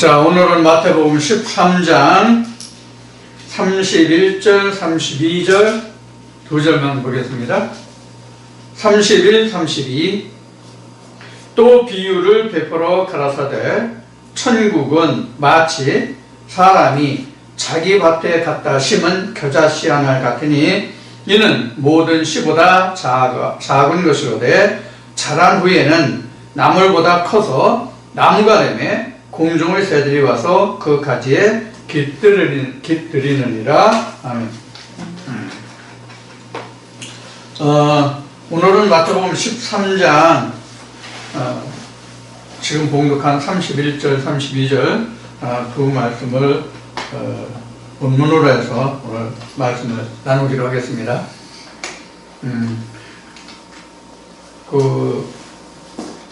자, 오늘은 마태복음 13장 31절, 32절 두 절만 보겠습니다. 31, 32. 또 비유를 베풀어 가라사대 천국은 마치 사람이 자기 밭에 갖다 심은 겨자씨 하나 같으니 이는 모든 씨보다 작은 것이로되 자란 후에는 나물보다 커서 나무가 되매 공중의 새들이 와서 그 가지에 깃들이느니라. 아멘. 오늘은 마태복음 13장 지금 봉독한 31절, 32절 두 말씀을 본문으로 해서 오늘 말씀을 나누기로 하겠습니다.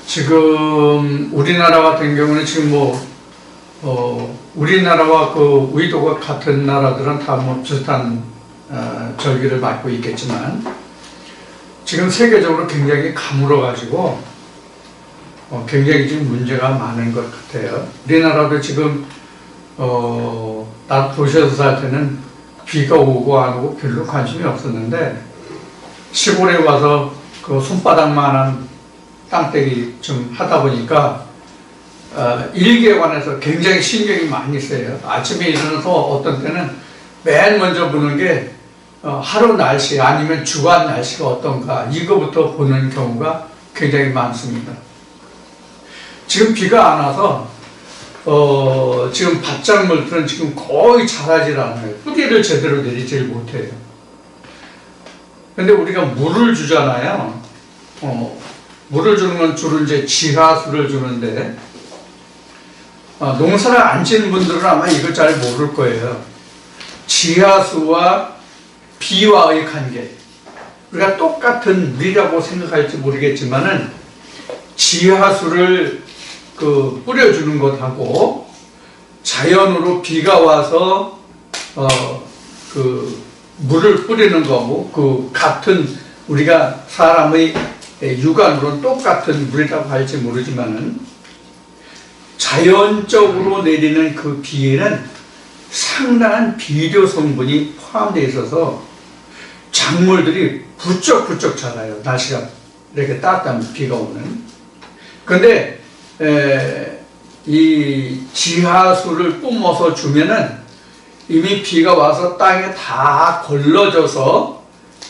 지금 우리나라 같은 경우는 지금 우리나라와 그 의도가 같은 나라들은 다 비슷한 절기를 맞고 있겠지만 지금 세계적으로 굉장히 가물어가지고 굉장히 지금 문제가 많은 것 같아요. 우리나라도 지금 나 도시에서 살 때는 비가 오고 안 오고 별로 관심이 없었는데 시골에 와서 그 손바닥만한 땅떼기 좀 하다 보니까 일기에 관해서 굉장히 신경이 많이 쓰여요. 아침에 일어나서 어떤 때는 맨 먼저 보는 게 하루 날씨 아니면 주간 날씨가 어떤가 이거부터 보는 경우가 굉장히 많습니다. 지금 비가 안 와서 지금 밭작물들은 지금 거의 자라질 않아요. 뿌리를 제대로 내리질 못해요. 근데 우리가 물을 주잖아요. 물을 주는 건 주로 이제 지하수를 주는데 농사를 안 지는 분들은 아마 이걸 잘 모를 거예요. 지하수와 비와의 관계. 우리가 똑같은 물이라고 생각할지 모르겠지만은 지하수를 뿌려주는 것하고 자연으로 비가 와서 물을 뿌리는 거하고 같은 우리가 사람의 육안으로는 똑같은 물이라고 할지 모르지만은 자연적으로 내리는 그 비에는 상당한 비료 성분이 포함되어 있어서 작물들이 부쩍부쩍 자라요. 날씨가 이렇게 따뜻한 비가 오는. 그런데 이 지하수를 뿜어서 주면은 이미 비가 와서 땅에 다 걸러져서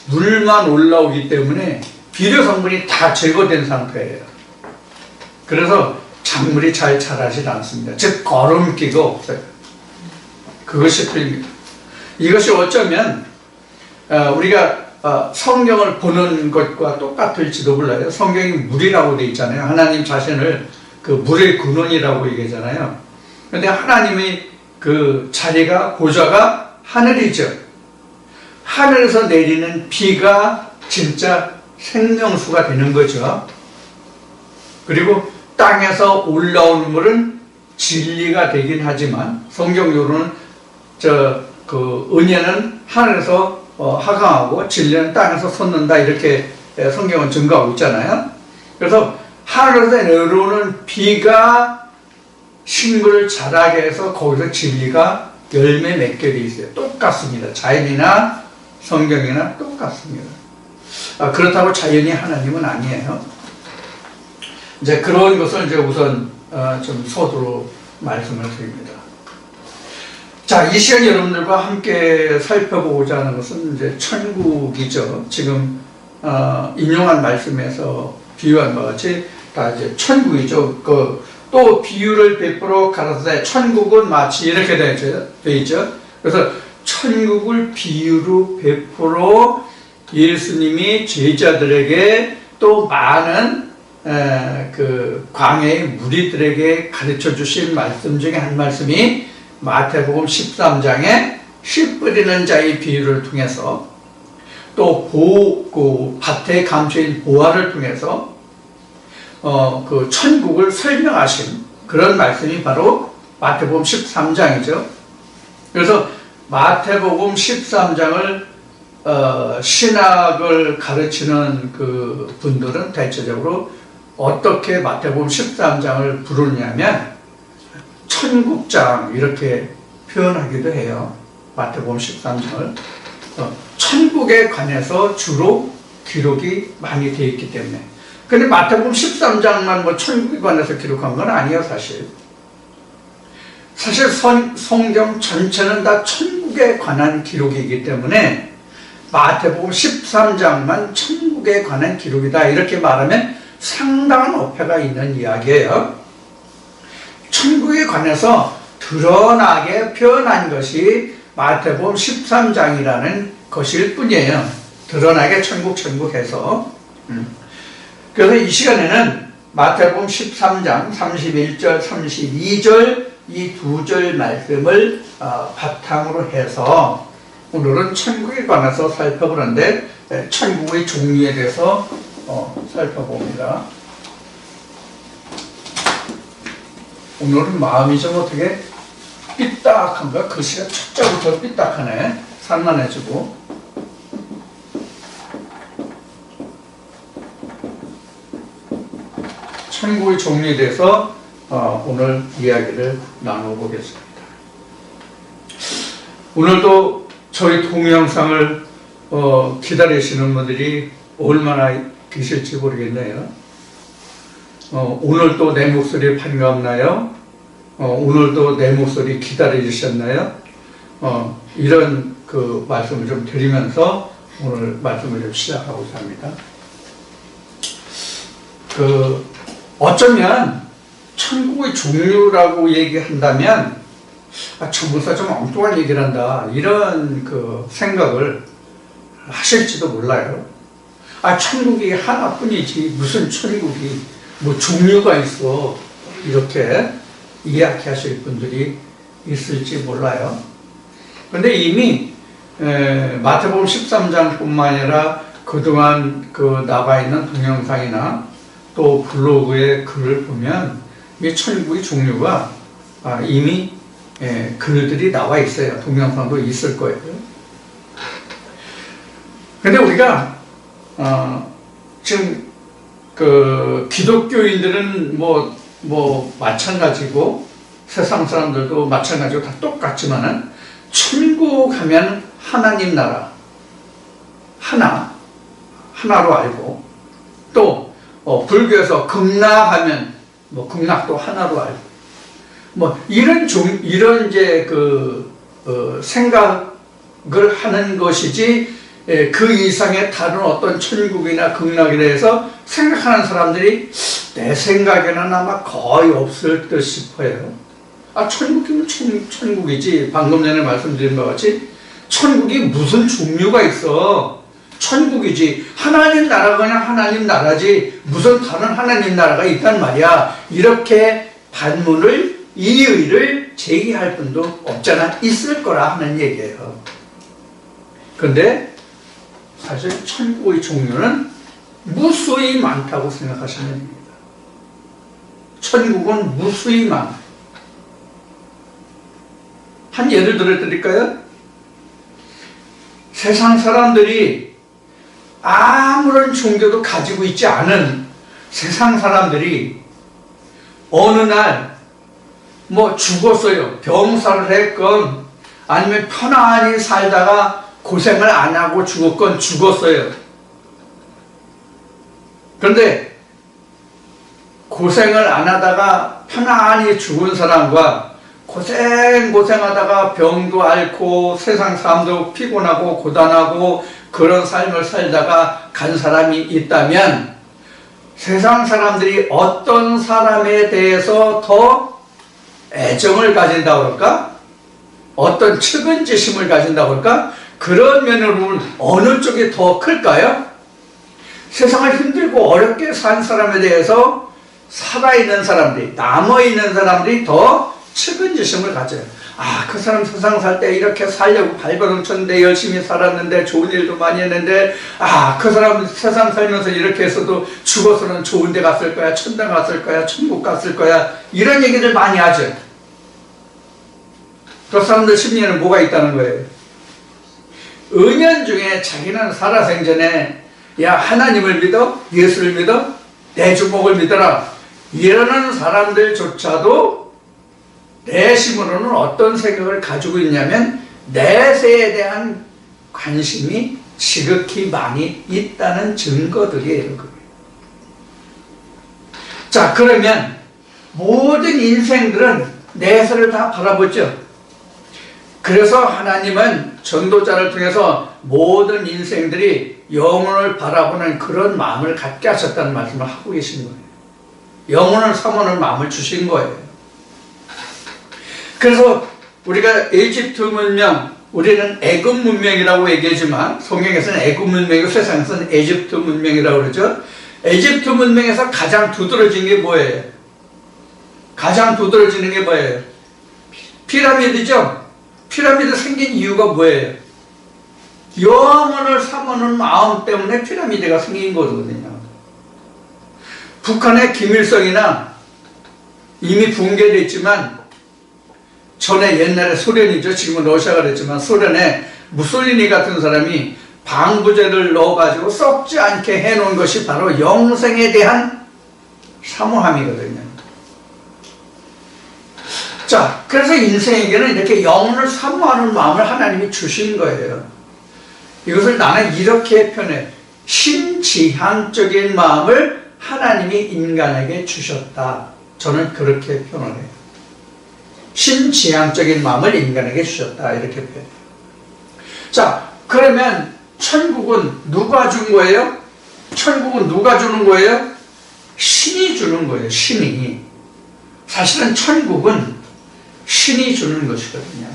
물만 올라오기 때문에 비료 성분이 다 제거된 상태예요. 그래서 작물이 잘 자라지 않습니다. 즉 거름기가 없어요. 그것이 틀립니다. 이것이 어쩌면 우리가 성경을 보는 것과 똑같을지도 몰라요. 성경이 물이라고 되어 있잖아요. 하나님 자신을 그 물의 근원이라고 얘기하잖아요. 그런데 하나님의 그 자리가 보좌가 하늘이죠. 하늘에서 내리는 비가 진짜 생명수가 되는 거죠. 그리고 땅에서 올라오는 물은 진리가 되긴 하지만 성경적으로는 은혜는 하늘에서 하강하고 진리는 땅에서 솟는다 이렇게 성경은 증거하고 있잖아요. 그래서 하늘에서 내려오는 비가 식물을 자라게 해서 거기서 진리가 열매 맺게 돼 있어요. 똑같습니다. 자연이나 성경이나 똑같습니다. 그렇다고 자연이 하나님은 아니에요. 이제 그런 것을 이제 우선 좀 서두로 말씀을 드립니다. 자, 이 시간 여러분들과 함께 살펴보고자 하는 것은 이제 천국이죠. 지금 인용한 말씀에서 비유한 것 같이 다 이제 천국이죠. 또 비유를 베풀어 가라사대 천국은 마치 이렇게 되어 있죠. 그래서 천국을 비유로 베풀어 예수님이 제자들에게 또 많은 광야의 무리들에게 가르쳐 주신 말씀 중에 한 말씀이 마태복음 13장에 씨 뿌리는 자의 비유를 통해서 또 밭에 감춰인 보화를 통해서 그 천국을 설명하신 그런 말씀이 바로 마태복음 13장이죠. 그래서 마태복음 13장을 신학을 가르치는 그 분들은 대체적으로 어떻게 마태복음 13장을 부르냐면 천국장 이렇게 표현하기도 해요. 마태복음 13장을. 천국에 관해서 주로 기록이 많이 되어 있기 때문에. 근데 마태복음 13장만 뭐 천국에 관해서 기록한 건 아니에요, 사실. 사실 성경 전체는 다 천국에 관한 기록이기 때문에 마태복음 13장만 천국에 관한 기록이다 이렇게 말하면 상당한 어폐가 있는 이야기예요. 천국에 관해서 드러나게 표현한 것이 마태복음 13장이라는 것일 뿐이에요. 드러나게 천국 해서. 그래서 이 시간에는 마태복음 13장 31절 32절 이 두 절 말씀을 바탕으로 해서 오늘은 천국에 관해서 살펴보는데 천국의 종류에 대해서 살펴봅니다. 오늘은 마음이 좀 어떻게 삐딱한가? 글씨가 첫자부터 삐딱하네. 산만해지고. 천국의 종류에 대해서 오늘 이야기를 나눠보겠습니다. 오늘도 저희 동영상을 기다리시는 분들이 얼마나 계실지 모르겠네요. 오늘도 내 목소리 반갑나요? 오늘도 내 목소리 기다려주셨나요? 이런 그 말씀을 좀 드리면서 오늘 말씀을 좀 시작하고자 합니다. 어쩌면 천국의 종류라고 얘기한다면 전부사 좀 엉뚱한 얘기를 한다 이런 그 생각을 하실지도 몰라요. 천국이 하나뿐이지 무슨 천국이 뭐 종류가 있어 이렇게 이야기하실 분들이 있을지 몰라요. 근데 이미 마태복음 13장뿐만 아니라 그동안 나가 있는 동영상이나 또 블로그의 글을 보면 이 천국의 종류가 이미 글들이 나와 있어요. 동영상도 있을 거예요. 근데 우리가 지금 기독교인들은 뭐 마찬가지고 세상 사람들도 마찬가지고 다 똑같지만은 천국 하면 하나님 나라 하나로 알고 또 불교에서 극락하면 극락도 하나로 알고 이런 이제 생각을 하는 것이지 그 이상의 다른 어떤 천국이나 극락에 대해서 생각하는 사람들이 내 생각에는 아마 거의 없을 듯 싶어요. 천국이면 천국이지. 방금 전에 말씀드린 것 같이 천국이 무슨 종류가 있어. 천국이지. 하나님 나라가 그냥 하나님 나라지 무슨 다른 하나님 나라가 있단 말이야. 이렇게 이의를 제기할 분도 없잖아. 있을 거라 하는 얘기예요. 근데 사실 천국의 종류는 무수히 많다고 생각하시면 됩니다. 천국은 무수히 많아요. 한 예를 들어 드릴까요? 세상 사람들이 아무런 종교도 가지고 있지 않은 세상 사람들이 어느 날 죽었어요. 병사를 했건 아니면 편안히 살다가 고생을 안 하고 죽었건 죽었어요. 그런데 고생을 안 하다가 편안히 죽은 사람과 고생하다가 병도 앓고 세상 사람도 피곤하고 고단하고 그런 삶을 살다가 간 사람이 있다면 세상 사람들이 어떤 사람에 대해서 더 애정을 가진다고 할까? 어떤 측은지심을 가진다고 할까? 그런 면으로 보면 어느 쪽이 더 클까요? 세상을 힘들고 어렵게 산 사람에 대해서 살아있는 사람들이, 남아있는 사람들이 더 측은지심을 가져요. 그 사람 세상 살 때 이렇게 살려고 발버둥쳤는데 열심히 살았는데 좋은 일도 많이 했는데 그 사람 세상 살면서 이렇게 해서도 죽어서는 좋은 데 갔을 거야, 천당 갔을 거야, 천국 갔을 거야, 이런 얘기들 많이 하죠. 그 사람들 심리에는 뭐가 있다는 거예요? 은연중에 자기는 살아생전에 하나님을 믿어? 예수를 믿어? 내 주목을 믿어라. 이러는 사람들조차도 내심으로는 어떤 생각을 가지고 있냐면 내세에 대한 관심이 지극히 많이 있다는 증거들이에요. 자, 그러면 모든 인생들은 내세를 다 바라보죠. 그래서 하나님은 전도자를 통해서 모든 인생들이 영혼을 바라보는 그런 마음을 갖게 하셨다는 말씀을 하고 계신 거예요. 영혼을 삼으는 마음을 주신 거예요. 그래서 우리가 이집트 문명, 우리는 애굽 문명이라고 얘기하지만 성경에서는 애굽 문명이고 세상에서는 이집트 문명이라고 그러죠. 이집트 문명에서 가장 두드러진 게 뭐예요? 가장 두드러지는 게 뭐예요? 피라미드죠. 피라미드 생긴 이유가 뭐예요? 영혼을 삼는 마음 때문에 피라미드가 생긴 거거든요. 북한의 김일성이나 이미 붕괴됐지만 전에 옛날에 소련이죠. 지금은 러시아가 됐지만 소련에 무솔리니 같은 사람이 방부제를 넣어가지고 썩지 않게 해놓은 것이 바로 영생에 대한 사모함이거든요. 자, 그래서 인생에게는 이렇게 영혼을 사모하는 마음을 하나님이 주신 거예요. 이것을 나는 이렇게 표현해. 신지향적인 마음을 하나님이 인간에게 주셨다. 저는 그렇게 표현을 해요. 신지향적인 마음을 인간에게 주셨다. 이렇게 표현해요. 자, 그러면 천국은 누가 준 거예요? 천국은 누가 주는 거예요? 신이 주는 거예요. 신이. 사실은 천국은 신이 주는 것이거든요.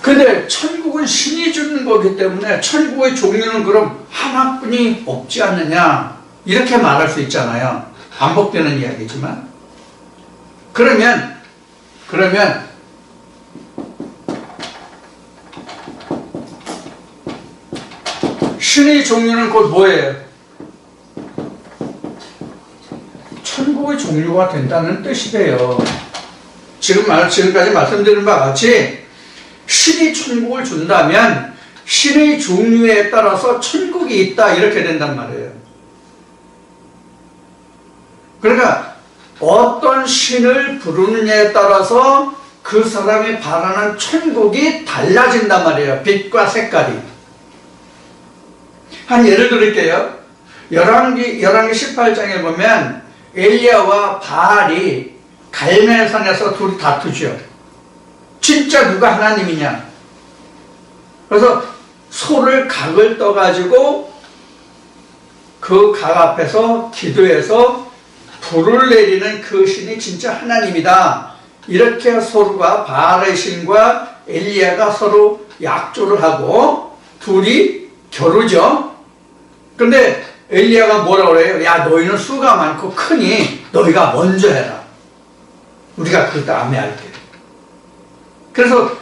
근데 천국은 신이 주는 거기 때문에 천국의 종류는 그럼 하나뿐이 없지 않느냐 이렇게 말할 수 있잖아요. 반복되는 이야기지만 그러면 신의 종류는 곧 뭐예요? 천국의 종류가 된다는 뜻이 돼요. 지금까지 말씀드린 바와 같이 신이 천국을 준다면 신의 종류에 따라서 천국이 있다 이렇게 된단 말이에요. 그러니까 어떤 신을 부르느냐에 따라서 그 사람이 바라는 천국이 달라진단 말이에요. 빛과 색깔이. 한 예를 들을게요. 열왕기 18장에 보면 엘리야와 바알이 갈멜산에서 둘이 다투죠. 진짜 누가 하나님이냐. 그래서 소를 각을 떠가지고 그 각 앞에서 기도해서 불을 내리는 그 신이 진짜 하나님이다. 이렇게 서로가 바알의 신과 엘리야가 서로 약조를 하고 둘이 겨루죠. 근데 엘리야가 뭐라고 그래요? 야, 너희는 수가 많고 크니 너희가 먼저 해라. 우리가 그 다음에 할게. 그래서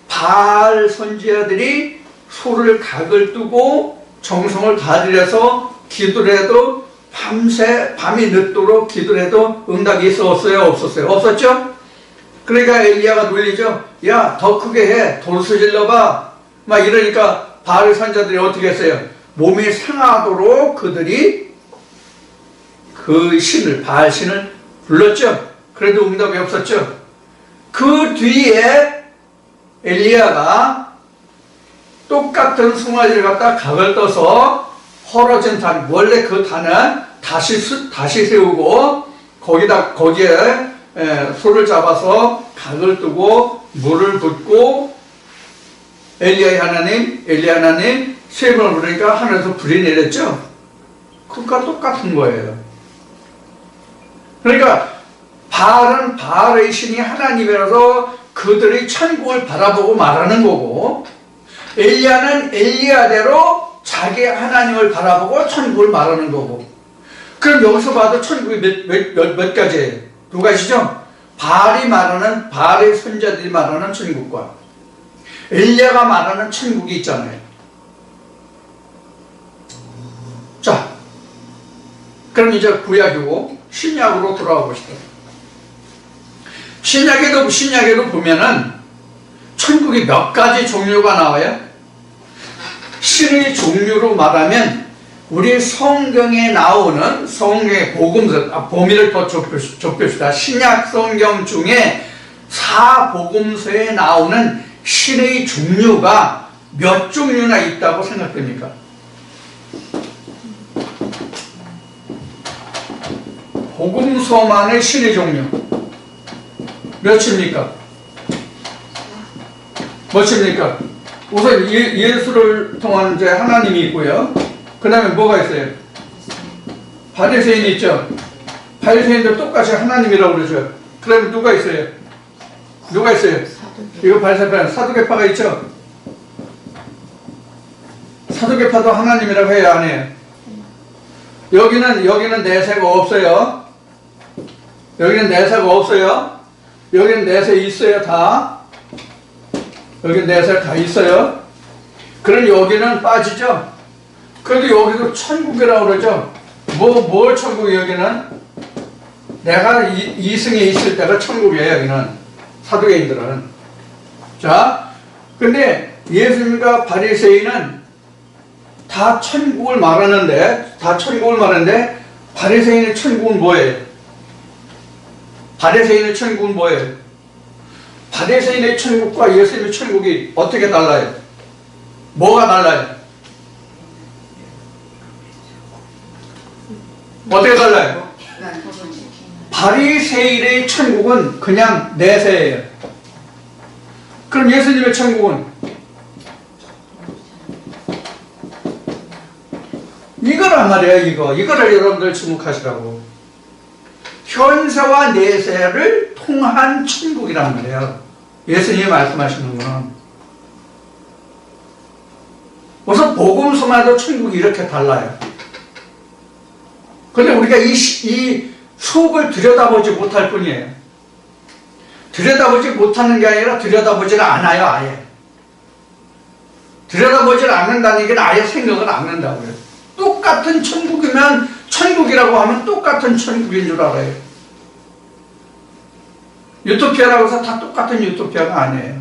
바알 선지자들이 소를 각을 뜨고 정성을 다들여서 기도를 해도 밤이 늦도록 기도를 해도 응답이 있었어요? 없었어요? 없었죠? 그러니까 엘리야가 놀리죠. 야, 더 크게 해. 돌수 질러봐. 막 이러니까 바알 선지자들이 어떻게 했어요? 몸이 상하도록 그들이 그 신을, 바알 신을 불렀죠. 그래도 응답이 없었죠. 그 뒤에 엘리야가 똑같은 송아지를 갖다 각을 떠서 헐어진 단, 원래 그 단은 다시 세우고 거기에 소를 잡아서 각을 뜨고 물을 붓고 엘리야 하나님 세 번을 부르니까 하늘에서 불이 내렸죠. 그것과 똑같은 거예요. 그러니까 바알은 바알의 신이 하나님이라서 그들이 천국을 바라보고 말하는 거고 엘리야는 엘리야대로 자기 하나님을 바라보고 천국을 말하는 거고. 그럼 여기서 봐도 천국이 몇 가지예요? 두 가지죠? 바알의 선자들이 말하는 천국과 엘리야가 말하는 천국이 있잖아요. 자, 그럼 이제 구약이고 신약으로 돌아와 봅시다. 신약에도 보면은 천국이 몇 가지 종류가 나와요? 신의 종류로 말하면 우리 성경에 나오는 성경의 복음서, 범위를 더 좁힙시다. 신약 성경 중에 사복음서에 나오는 신의 종류가 몇 종류나 있다고 생각됩니까? 복음서만의 신의 종류 몇입니까? 몇입니까? 우선 예수를 통한 이제 하나님이 있고요. 그 다음에 뭐가 있어요? 바리새인이 있죠. 바리새인도 똑같이 하나님이라고 그러죠. 그 다음에 누가 있어요? 누가 있어요? 이거 발사판 사두개파가 있죠. 사두개파도 하나님이라고 해야 안 해요? 여기는 내세가 없어요. 여기는 내세가 없어요. 여기는 내세 있어요. 다. 여기는 내세 다 있어요. 그럼 여기는 빠지죠. 그래도 여기도 천국이라고 그러죠. 뭘 천국이에요, 여기는? 내가 이승에 있을 때가 천국이에요, 여기는. 사두개인들은. 자, 근데 예수님과 바리새인은 다 천국을 말하는데, 바리새인의 천국은 뭐예요? 바리새인의 천국은 뭐예요? 바리새인의 천국과 예수님의 천국이 어떻게 달라요? 뭐가 달라요? 어떻게 달라요? 바리새인의 천국은 그냥 내세예요. 그럼 예수님의 천국은 이거란 말이에요. 이거를 여러분들 주목하시라고. 현세와 내세를 통한 천국이란 말이에요. 예수님이 말씀하시는 건. 우선 복음서마다 천국이 이렇게 달라요. 그런데 우리가 이 속을 들여다보지 못할 뿐이에요. 들여다보지 못하는 게 아니라 들여다보지를 않아요, 아예. 들여다보지를 않는다는 얘기는 아예 생각을 안 한다고요. 똑같은 천국이면, 천국이라고 하면 똑같은 천국인 줄 알아요. 유토피아라고 해서 다 똑같은 유토피아가 아니에요.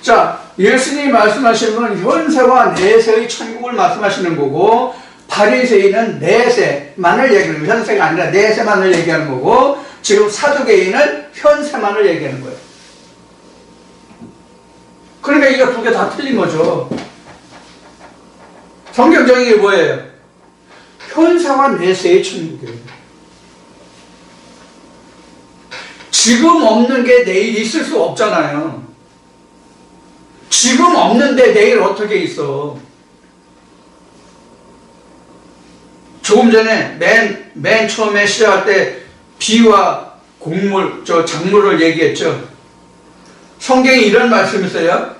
자, 예수님이 말씀하시는 건 현세와 내세의 천국을 말씀하시는 거고, 바리새인은 내세만을 얘기하는 거예요. 현세가 아니라 내세만을 얘기하는 거고, 지금 사두개인은 현세만을 얘기하는 거예요. 그러니까 이거 두 개 다 틀린 거죠. 성경적인 게 뭐예요? 현세와 내세의 천국이에요. 지금 없는 게 내일 있을 수 없잖아요. 지금 없는데 내일 어떻게 있어? 조금 전에 맨 처음에 시작할 때 비와 작물을 얘기했죠. 성경에 이런 말씀이 있어요.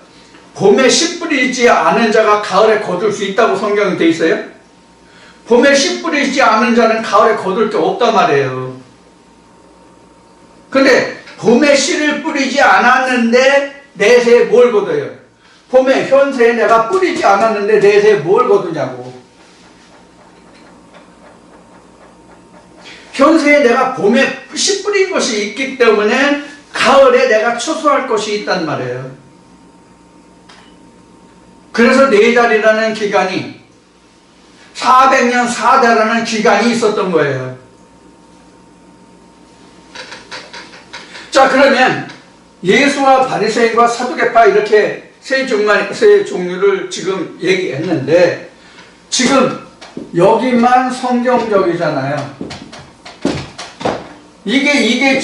봄에 씨 뿌리지 않은 자가 가을에 거둘 수 있다고 성경에 돼 있어요. 봄에 씨 뿌리지 않은 자는 가을에 거둘 게 없단 말이에요. 근데 봄에 씨를 뿌리지 않았는데 내세에 뭘 거둬요? 봄에 현세에 내가 뿌리지 않았는데 내세에 뭘 거두냐고. 현세에 내가 봄에 씨 뿌린 것이 있기 때문에 가을에 내가 추수할 것이 있단 말이에요. 그래서 4달이라는 기간이 400년 4대라는 기간이 있었던 거예요. 자, 그러면 예수와 바리새인과 사두개파 이렇게 세 종류를 지금 얘기했는데, 지금 여기만 성경적이잖아요. 이게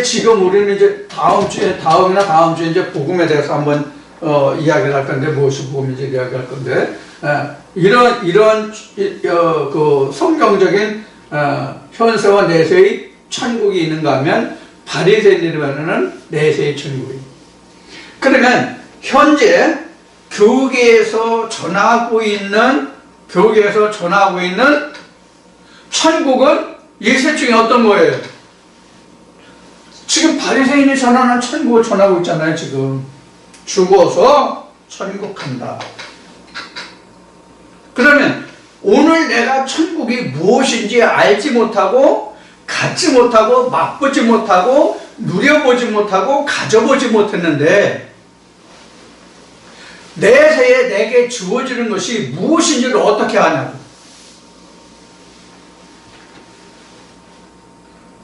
지금 우리는 이제 다음 주에 이제 복음에 대해서 한번 이야기를 할 건데, 무엇이 복음인지 이야기할 건데, 이런 그 성경적인 현세와 내세의 천국이 있는가 하면 바리새인이라는 내세의 천국이에요. 그러면 현재 교계에서 전하고 있는 천국은 이 셋 중에 어떤 거예요? 지금 바리새인이 전하는 천국을 전하고 있잖아요. 지금 죽어서 천국한다. 그러면 오늘 내가 천국이 무엇인지 알지 못하고, 갖지 못하고, 맛보지 못하고, 누려보지 못하고, 가져보지 못했는데, 내세에 내게 주어지는 것이 무엇인지를 어떻게 아냐고.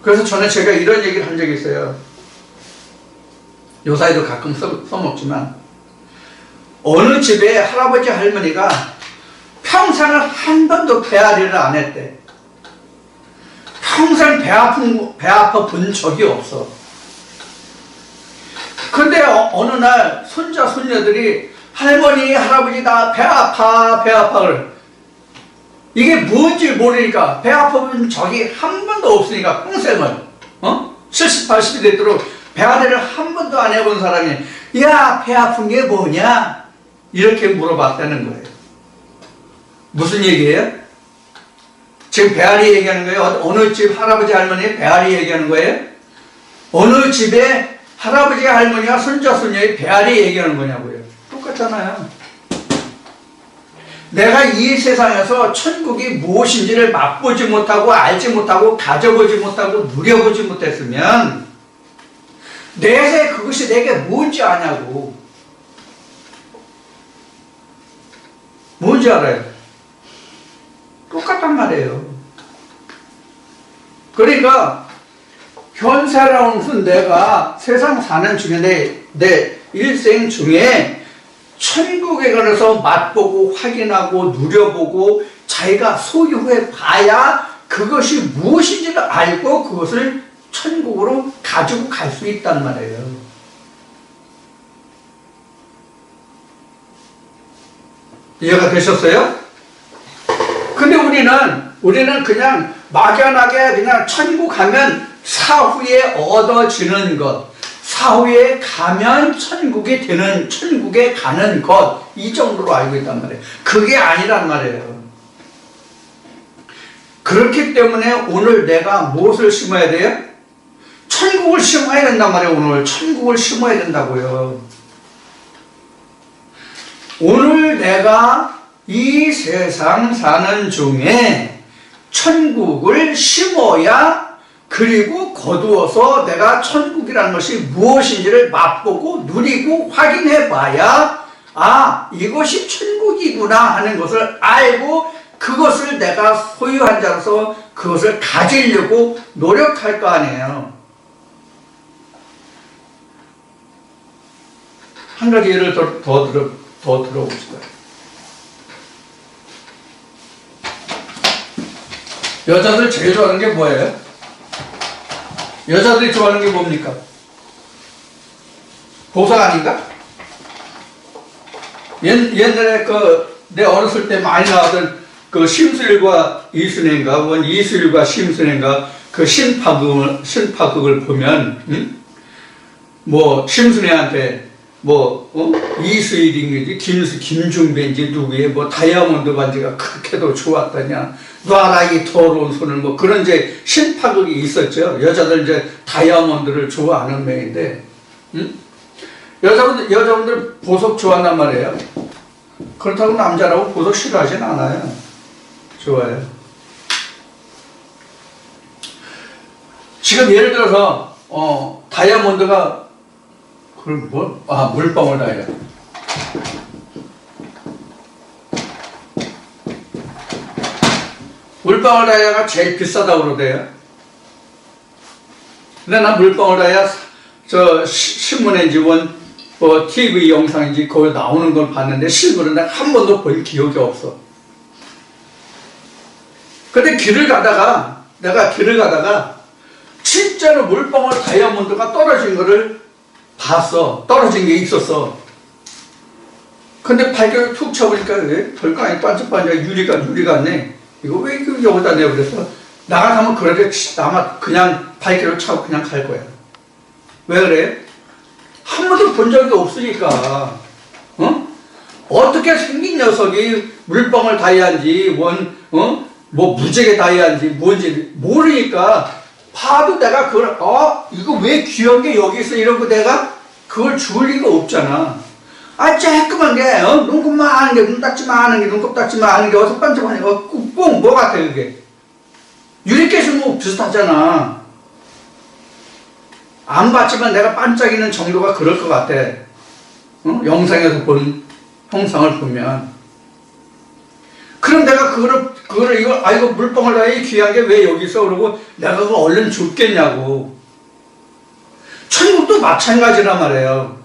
그래서 전에 제가 이런 얘기를 한 적이 있어요. 요사이도 가끔 써먹지만, 어느 집에 할아버지 할머니가 평생을 한 번도 배앓이를 안 했대. 평생 배 아파 본 적이 없어. 근데 어느 날 손자 손녀들이 할머니 할아버지 다 배 아파 배 아파를, 이게 뭔지 모르니까, 배 아픈 적이 한 번도 없으니까 평생을 70, 80이 되도록 배앓이를 한 번도 안 해본 사람이 야, 배 아픈 게 뭐냐? 이렇게 물어봤다는 거예요. 무슨 얘기예요? 지금 배앓이 얘기하는 거예요? 어느 집 할아버지 할머니 배앓이 얘기하는 거예요? 어느 집에 할아버지 할머니와 손자 손녀의 배앓이 얘기하는 거냐고요. 똑같잖아요. 내가 이 세상에서 천국이 무엇인지를 맛보지 못하고 알지 못하고 가져보지 못하고 누려보지 못했으면 내세 그것이 내게 뭔지 아냐고. 뭔지 알아요? 똑같단 말이에요. 그러니까 현세라는 것은 내가 세상 사는 중에 내 일생 중에 천국에 관해서 맛보고 확인하고 누려보고 자기가 소유해 봐야 그것이 무엇인지를 알고 그것을 천국으로 가지고 갈 수 있단 말이에요. 이해가 되셨어요? 근데 우리는 그냥 막연하게 그냥 천국 가면 사후에 얻어지는 것, 사후에 가면 천국이 되는, 천국에 가는 것, 이 정도로 알고 있단 말이에요. 그게 아니란 말이에요. 그렇기 때문에 오늘 내가 무엇을 심어야 돼요? 천국을 심어야 된단 말이에요. 오늘 천국을 심어야 된다고요. 오늘 내가 이 세상 사는 중에 천국을 심어야, 그리고 거두어서 내가 천국이라는 것이 무엇인지를 맛보고 누리고 확인해 봐야 이것이 천국이구나 하는 것을 알고 그것을 내가 소유한 자로서 그것을 가지려고 노력할 거 아니에요. 한 가지 예를 더 들어봅시다. 여자들 제일 좋아하는 게 뭐예요? 여자들이 좋아하는 게 뭡니까? 보석 아닌가? 옛날에 내 어렸을 때 많이 나왔던 심수일과 이순애인가, 이수일과 심순애인가, 신파극을 보면, 심순애한테 이수일인지 김중배인지 누구의 다이아몬드 반지가 그렇게도 좋았다냐, 놔라 이 더러운 손을, 그런 이제 신파극이 있었죠. 여자들 이제 다이아몬드를 좋아하는 명인데, 여자분들 보석 좋아한단 말이에요. 그렇다고 남자라고 보석 싫어하진 않아요. 좋아요. 지금 예를 들어서 다이아몬드가 물방울 다이아. 물방울 다이아가 제일 비싸다고 그러대요. 근데 난 물방울 다이아 신문인지 TV 영상인지 거기 나오는 걸 봤는데 실물은 내가 한 번도 본 기억이 없어. 근데 내가 길을 가다가 진짜로 물방울 다이아몬드가 떨어진 거를 봤어. 떨어진 게 있었어. 근데 발견을 툭 쳐보니까 별거 반짝반짝 유리 같네. 이거 왜 여기다 내버렸어? 나가면 그렇게 아마 그냥 발길을 차고 그냥 갈 거야. 왜 그래? 한 번도 본 적이 없으니까. 어떻게 생긴 녀석이 물방울 다이아인지 무지개 다이아인지 뭔지 모르니까 봐도 내가 그걸 이거 왜 귀여운 게 여기 있어 이러고 내가 그걸 줄 리가 없잖아. 쬐끄만 게 눈곱만 하는 게 눈딱지만 하는 게 눈곱 딱지만 하는 게 어서 반짝반짝 뽕 뭐 같아 그게. 유리깨수 비슷하잖아. 안 봤지만 내가 반짝이는 정도가 그럴 것 같아. 영상에서 본 형상을 보면. 그럼 내가 이거 물방울 다이 귀한 게 왜 여기 있어? 그러고 내가 그거 얼른 줬겠냐고. 천국도 마찬가지란 말이에요.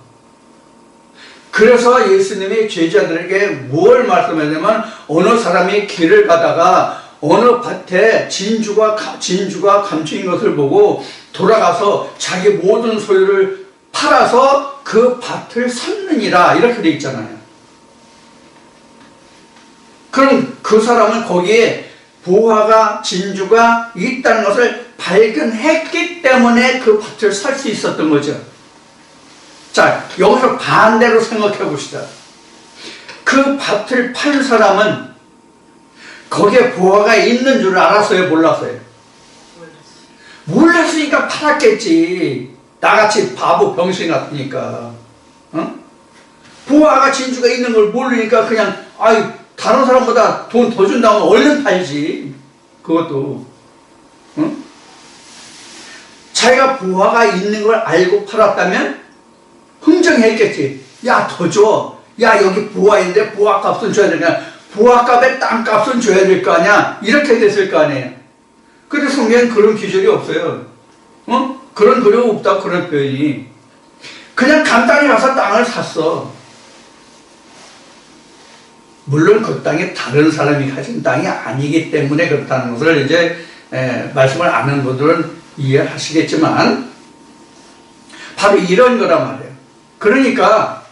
그래서 예수님이 제자들에게 뭘 말씀하냐면, 어느 사람이 길을 가다가 어느 밭에 진주가 감추인 것을 보고 돌아가서 자기 모든 소유를 팔아서 그 밭을 샀느니라, 이렇게 돼 있잖아요. 그럼 그 사람은 거기에 보화가, 진주가 있다는 것을 발견했기 때문에 그 밭을 살 수 있었던 거죠. 자, 여기서 반대로 생각해 봅시다. 그 밭을 팔 사람은 거기에 보화가 있는 줄 알았어요, 몰랐어요? 몰랐으니까 팔았겠지. 나같이 바보 병신 같으니까. 어? 보화가, 진주가 있는 걸 모르니까 그냥 다른 사람보다 돈 더 준다면 얼른 팔지. 그것도. 어? 자기가 보화가 있는 걸 알고 팔았다면 흥정했겠지. 야, 더 줘. 야, 여기 보화 있는데 보화 값은 줘야 되냐. 보화 값에 땅 값은 줘야 될 거 아니야. 이렇게 됐을 거 아니에요. 근데 성경엔 그런 기준이 없어요. 어? 그런 그림 없다, 그런 표현이. 그냥 간단히 가서 땅을 샀어. 물론 그 땅이 다른 사람이 가진 땅이 아니기 때문에 그렇다는 것을 이제 말씀을 아는 분들은 이해하시겠지만, 바로 이런 거란 말이에요. 그러니까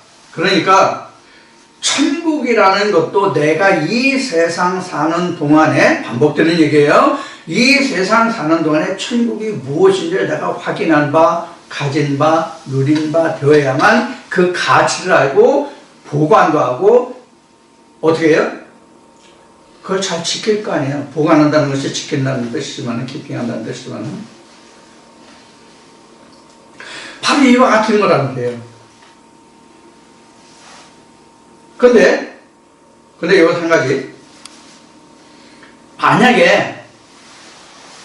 천국이라는 것도 내가 이 세상 사는 동안에, 반복되는 얘기예요. 이 세상 사는 동안에 천국이 무엇인지를 내가 확인한 바, 가진 바, 누린 바 되어야만 그 가치를 알고 보관도 하고, 어떻게 해요? 그걸 잘 지킬 거 아니에요. 보관한다는 것이 지킨다는 뜻이지만, 키핑한다는 뜻이지만, 바로 이와 같은 거라는 거예요. 근데 이거 한 가지. 만약에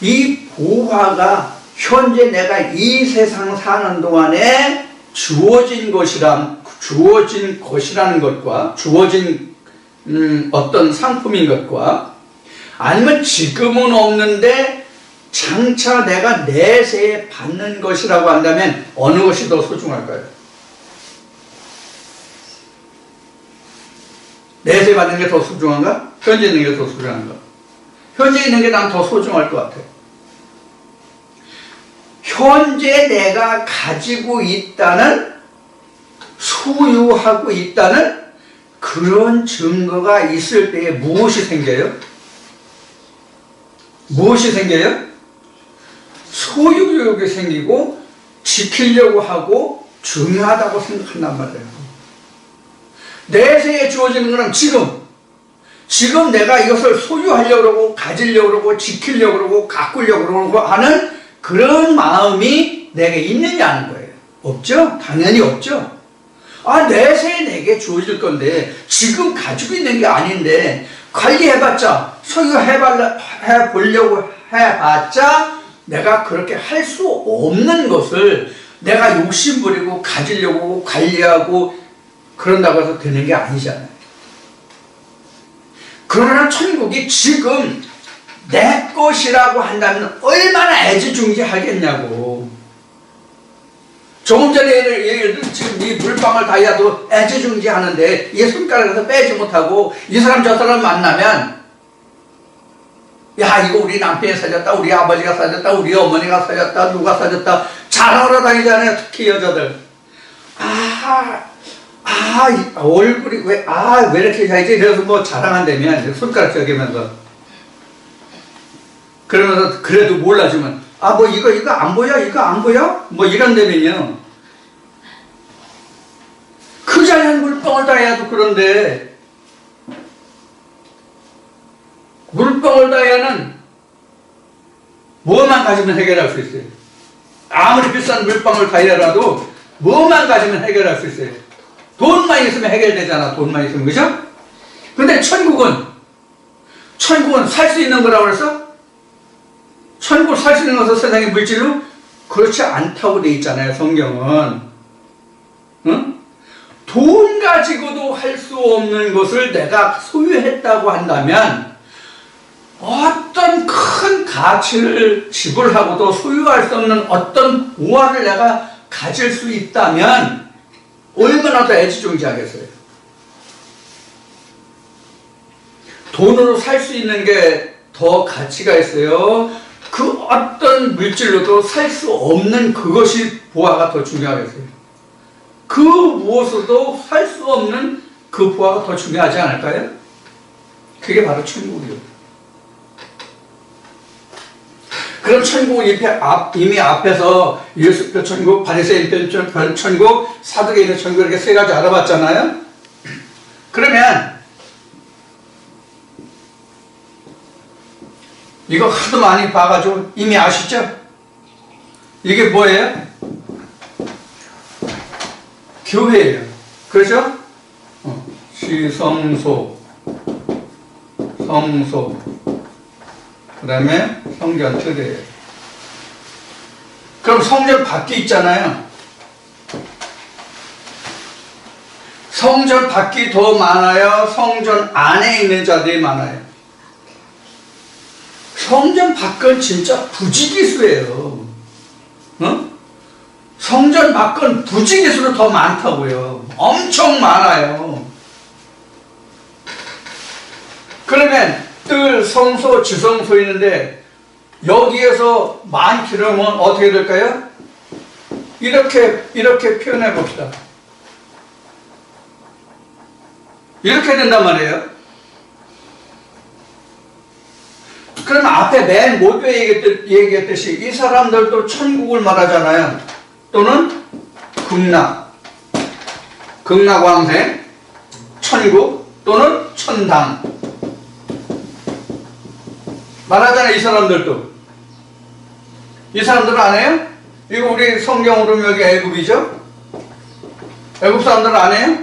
이 보화가 현재 내가 이 세상 사는 동안에 주어진 것이라는 것과, 주어진 어떤 상품인 것과, 아니면 지금은 없는데 장차 내가 내세에 받는 것이라고 한다면 어느 것이 더 소중할까요? 내세에 받는 게 더 소중한가? 현재 있는 게 더 소중한가? 현재 있는 게 난 더 소중할 것 같아요. 현재 내가 가지고 있다는, 소유하고 있다는 그런 증거가 있을 때에 무엇이 생겨요? 무엇이 생겨요? 소유욕이 생기고 지키려고 하고 중요하다고 생각한단 말이에요. 내세에 주어지는 거는 지금 내가 이것을 소유하려고 그러고 가지려고 그러고 지키려고 그러고 가꾸려고 그러고 하는 그런 마음이 내게 있느냐 하는 거예요. 없죠? 당연히 없죠. 내세에 내게 주어질 건데 지금 가지고 있는 게 아닌데 관리해봤자, 소유해보려고 해봤자 내가 그렇게 할 수 없는 것을 내가 욕심부리고 가지려고 관리하고 그런다고 해서 되는 게 아니잖아요. 그러나 천국이 지금 내 것이라고 한다면 얼마나 애지중지하겠냐고. 조금 전에 예를 들어 지금 이 물방울 다이아도 애지중지하는데 이 손가락에서 빼지 못하고 이 사람 저 사람 만나면, 야, 이거 우리 남편이 사줬다, 우리 아버지가 사줬다, 우리 어머니가 사줬다, 누가 사줬다 자랑하러 다니잖아요. 특히 여자들. 얼굴이 왜 이렇게 잘지? 이래서 뭐 자랑한다면 손가락 저기면서, 그러면서 그래도 몰라주면 이거 안 보여? 이거 안 보여? 뭐 이런다면요. 그 자리한 물방울 다이아도 그런데, 물방울 다이아는 뭐만 가지면 해결할 수 있어요. 아무리 비싼 물방울 다이아라도 뭐만 가지면 해결할 수 있어요. 돈만 있으면 해결되잖아. 돈만 있으면. 그죠? 근데 천국은 살 수 있는 거라고 그래서? 천국을 살 수 있는 것은 세상의 물질로? 그렇지 않다고 돼 있잖아요, 성경은. 응? 돈 가지고도 할 수 없는 것을 내가 소유했다고 한다면 어떤 큰 가치를 지불하고도 소유할 수 없는 어떤 우화를 내가 가질 수 있다면 얼마나 더 애지중지하겠어요. 돈으로 살 수 있는 게 더 가치가 있어요. 그 어떤 물질로도 살 수 없는 그것이 부하가 더 중요하겠어요. 그 무엇으로도 살 수 없는 그 부하가 더 중요하지 않을까요? 그게 바로 천국이요. 그럼 천국은 이미 앞에서 예수표 천국, 바리새인표 천국, 사두개인의 천국 이렇게 세 가지 알아봤잖아요. 그러면 이거 하도 많이 봐가지고 이미 아시죠? 이게 뭐예요? 교회예요. 그렇죠? 지성소, 성소, 그 다음에 성전 틀이에요. 그럼 성전 밖에 있잖아요. 성전 밖이 더 많아요? 성전 안에 있는 자들이 많아요? 성전 밖은 진짜 부지기수예요. 성전 밖은 부지기수로 더 많다고요. 엄청 많아요. 그러면 뜰, 성소, 지성소 있는데 여기에서 많기로면 어떻게 될까요? 이렇게 표현해 봅시다. 이렇게 된단 말이에요. 그러면 앞에 맨 모두에 얘기했듯이 이 사람들도 천국을 말하잖아요. 또는 극락왕생, 천국 또는 천당 말하잖아요. 이 사람들도. 이 사람들은 안 해요? 이거 우리 성경으로 여기 애굽이죠? 애굽 사람들은 안 해요?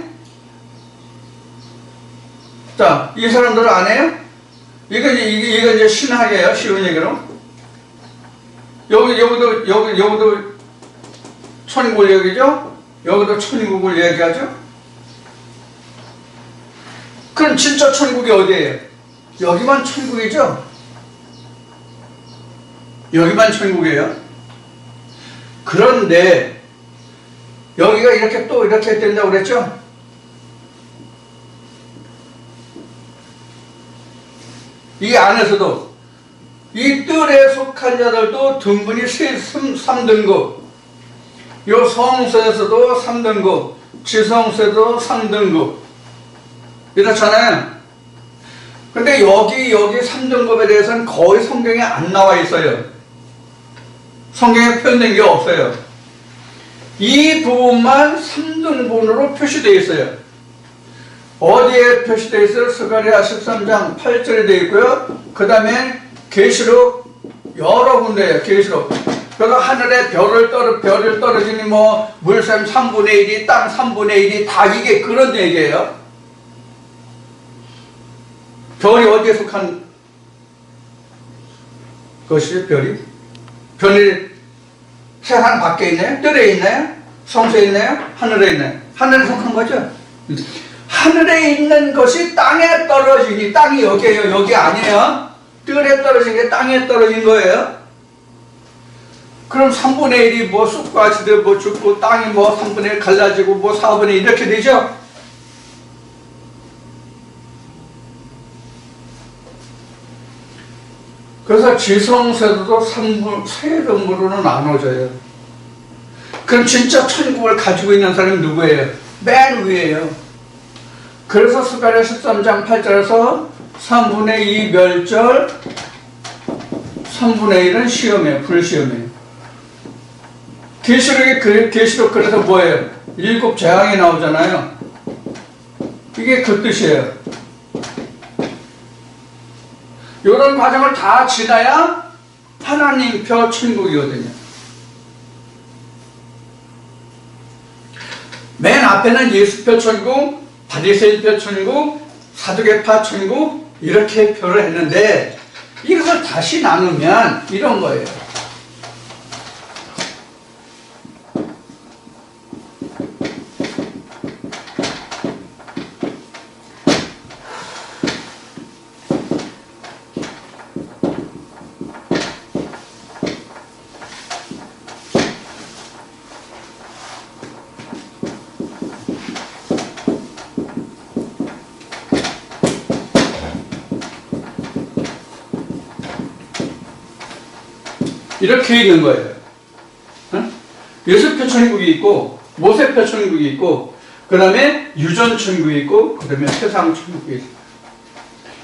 자, 이 사람들은 안 해요? 이거 이제 신학이에요. 쉬운 얘기로. 여기도 천국을 얘기죠? 여기도 천국을 얘기하죠? 그럼 진짜 천국이 어디예요? 여기만 천국이죠? 여기만 천국이에요? 그런데 여기가 이렇게 또 이렇게 된다고 그랬죠? 이 안에서도 이 뜰에 속한 자들도 등분이 3등급, 요 성소에서도 3등급, 지성소에도 3등급 이렇잖아요. 근데 여기 3등급에 대해서는 거의 성경에 안 나와 있어요. 성경에 표현된 게 없어요. 이 부분만 3등분으로 표시되어 있어요. 어디에 표시되어 있어요? 스가랴 13장 8절에 되어 있고요. 그 다음에 계시록 여러 군데예요. 계시록. 그래서 하늘에 별을 떨어지니 물샘 3분의 1이 땅 3분의 1이 다 이게 그런 얘기예요. 별이 어디에 속한 것이 별이 세상 밖에 있나요? 뜰에 있나요? 성소에 있나요? 하늘에 있나요? 하늘에 속한 거죠. 하늘에 있는 것이 땅에 떨어지니 땅이 여기에요. 여기 아니에요. 뜰에 떨어진 게 땅에 떨어진 거예요. 그럼 3분의 1이 쑥과 지들 죽고 땅이 3분의 1 갈라지고 4분의 1 이렇게 되죠. 그래서 지성세도 3등분으로 나눠져요. 그럼 진짜 천국을 가지고 있는 사람이 누구예요? 맨 위에요. 그래서 스가랴 13장 8절에서 3분의 2 멸절, 3분의 1은 시험이에요. 불시험이에요. 계시록 그래서 뭐예요? 7 재앙이 나오잖아요. 이게 그 뜻이에요. 이런 과정을 다 지나야 하나님표 천국이거든요. 맨 앞에는 예수표 천국, 바리새인표 천국, 사두개파 천국 이렇게 표를 했는데 이것을 다시 나누면 이런 거예요. 이렇게 있는 거예요. 어? 요셉표 천국이 있고 모세표 천국이 있고 그 다음에 유전 천국이 있고 그 다음에 세상 천국이 있어요.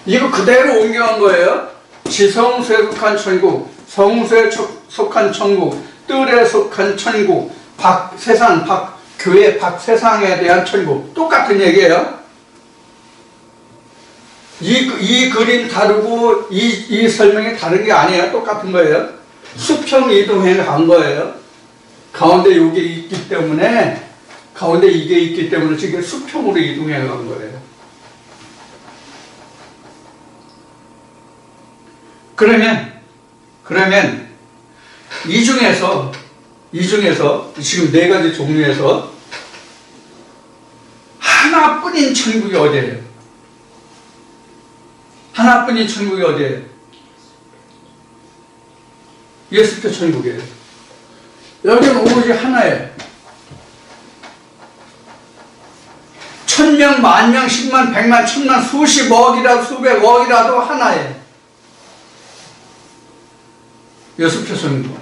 이거 그대로 옮겨간 거예요. 지성소에 속한 천국, 성소에 속한 천국, 뜰에 속한 천국, 세상, 교회 세상에 대한 천국. 똑같은 얘기예요. 이 그림 다르고 이 설명이 다른 게 아니에요. 똑같은 거예요. 수평 이동해 간 거예요. 가운데 이게 있기 때문에 지금 수평으로 이동해 간 거예요. 그러면 이 중에서 지금 네 가지 종류에서 하나뿐인 천국이 어디예요? 하나뿐인 천국이 어디예요? 예수표 천국이에요. 여기는 오로지 하나예요. 1000명, 10,000명, 10만, 100만, 1000만, 수십억이라도 수백억이라도 하나예요. 예수표 천국.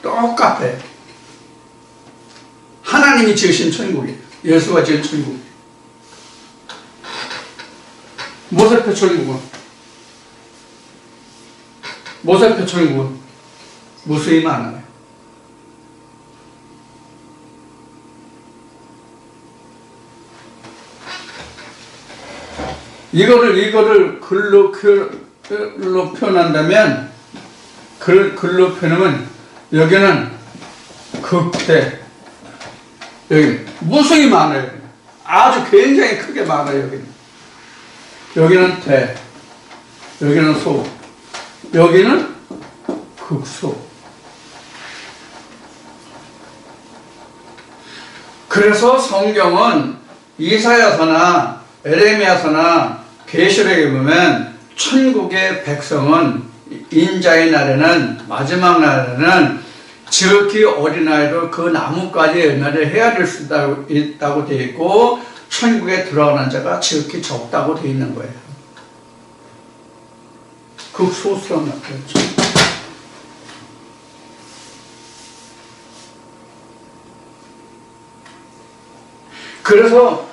똑같아요. 하나님이 지으신 천국이에요. 예수가 지은 천국. 모세표 천국은 무수히 많아요. 이거를 글로 표현한다면, 글로 표현하면, 여기는 극대, 여기 무수히 많아요. 아주 굉장히 크게 많아요. 여기는 대, 여기는 소, 여기는 극소. 그래서 성경은 이사야서나 에레미야서나 계시록에 보면 천국의 백성은 인자의 날에는, 마지막 날에는 지극히 어린아이로 그 나뭇가지 열매를 헤아릴 수 있다고 되어 있고, 천국에 들어가는 자가 지극히 적다고 되어 있는 거예요. 극소수란 말이죠. 그래서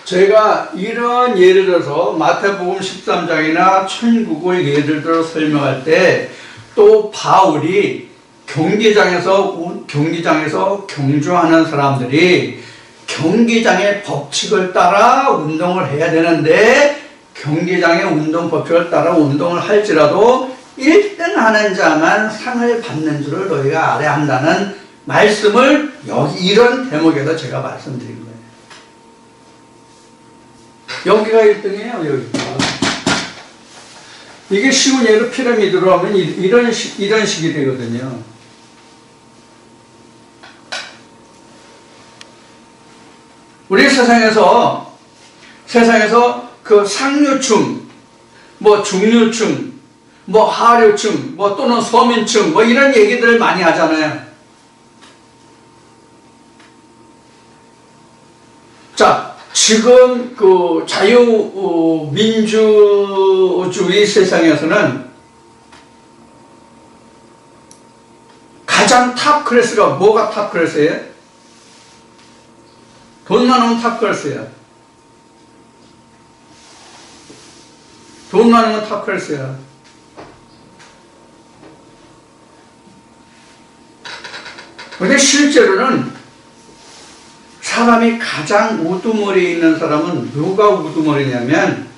제가 이런 예를 들어서 마태복음 13장이나 천국을 예를 들어 설명할 때, 또 바울이 경기장에서 경주하는 사람들이 경기장의 법칙을 따라 운동을 해야 되는데, 경기장의 운동 법칙을 따라 운동을 할지라도 1등 하는 자만 상을 받는 줄을 너희가 알아야 한다는 말씀을 이런 대목에서 제가 말씀드린 거예요. 여기가 1등이에요, 여기가. 이게 쉬운 예로 피라미드로 하면 이런 식이 되거든요. 우리 세상에서 그 상류층, 뭐 중류층, 뭐 하류층, 뭐 또는 서민층, 뭐 이런 얘기들 많이 하잖아요. 자, 지금 그 자유민주주의 세상에서는 가장 탑 클래스가 뭐가 탑 클래스예요? 돈 많으면 탑 클래스야. 돈 많으면 탑 클래스야. 근데 실제로는 사람이 가장 우두머리에 있는 사람은 누가 우두머리냐면,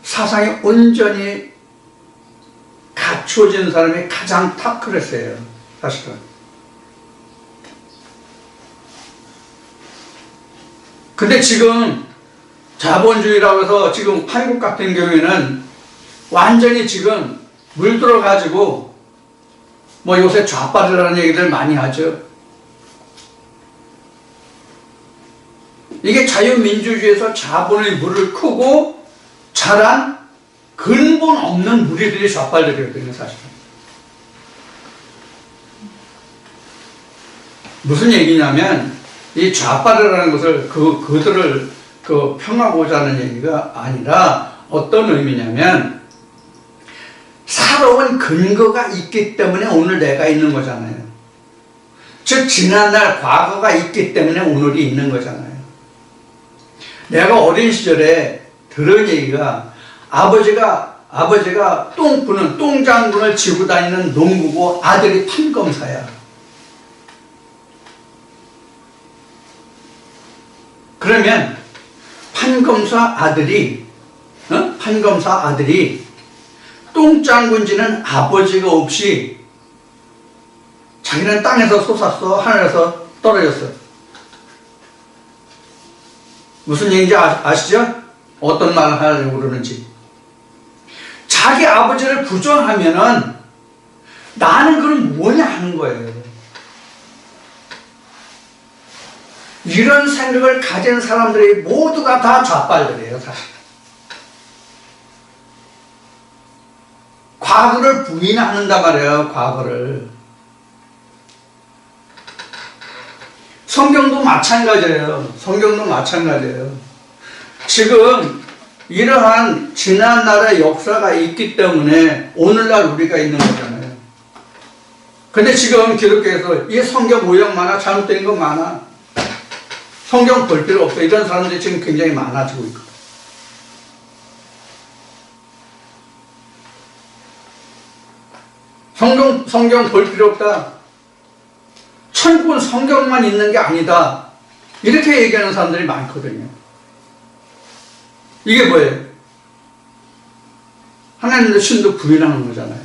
사상이 온전히 갖춰진 사람이 가장 탑 클래스예요, 사실은. 근데 지금 자본주의라고 해서 지금 한국 같은 경우에는 완전히 지금 물들어가지고, 뭐 요새 좌빨이라는 얘기들 많이 하죠. 이게 자유민주주의에서 자본의 물을 크고 자란 근본 없는 무리들이 좌빨들이거든요, 사실은. 무슨 얘기냐면, 이 좌빨이라는 것을 그들을 평하고자 하는 얘기가 아니라, 어떤 의미냐면, 살아온 근거가 있기 때문에 오늘 내가 있는 거잖아요. 즉 지난날 과거가 있기 때문에 오늘이 있는 거잖아요. 내가 어린 시절에 들은 얘기가 아버지가 똥장군을 지고 다니는 농부고 아들이 판검사야. 그러면 판검사 아들이 똥장군지는 아버지가 없이 자기는 땅에서 솟았어, 하늘에서 떨어졌어. 무슨 얘기인지 아시죠? 어떤 말을 하려고 그러는지. 자기 아버지를 부정하면은 나는 그럼 뭐냐 하는 거예요. 이런 생각을 가진 사람들이 모두가 다 좌빨들이에요, 사실. 과거를 부인한단 말이에요, 과거를. 성경도 마찬가지예요. 지금 이러한 지난날의 역사가 있기 때문에 오늘날 우리가 있는 거잖아요. 근데 지금 기독교에서 이 성경 오역 많아, 잘못된 거 많아, 성경 볼 필요 없어, 이런 사람들이 지금 굉장히 많아지고 있거든. 성경 볼 필요 없다, 천국은 성경만 있는 게 아니다, 이렇게 얘기하는 사람들이 많거든요. 이게 뭐예요? 하나님의 신도 부인하는 거잖아요.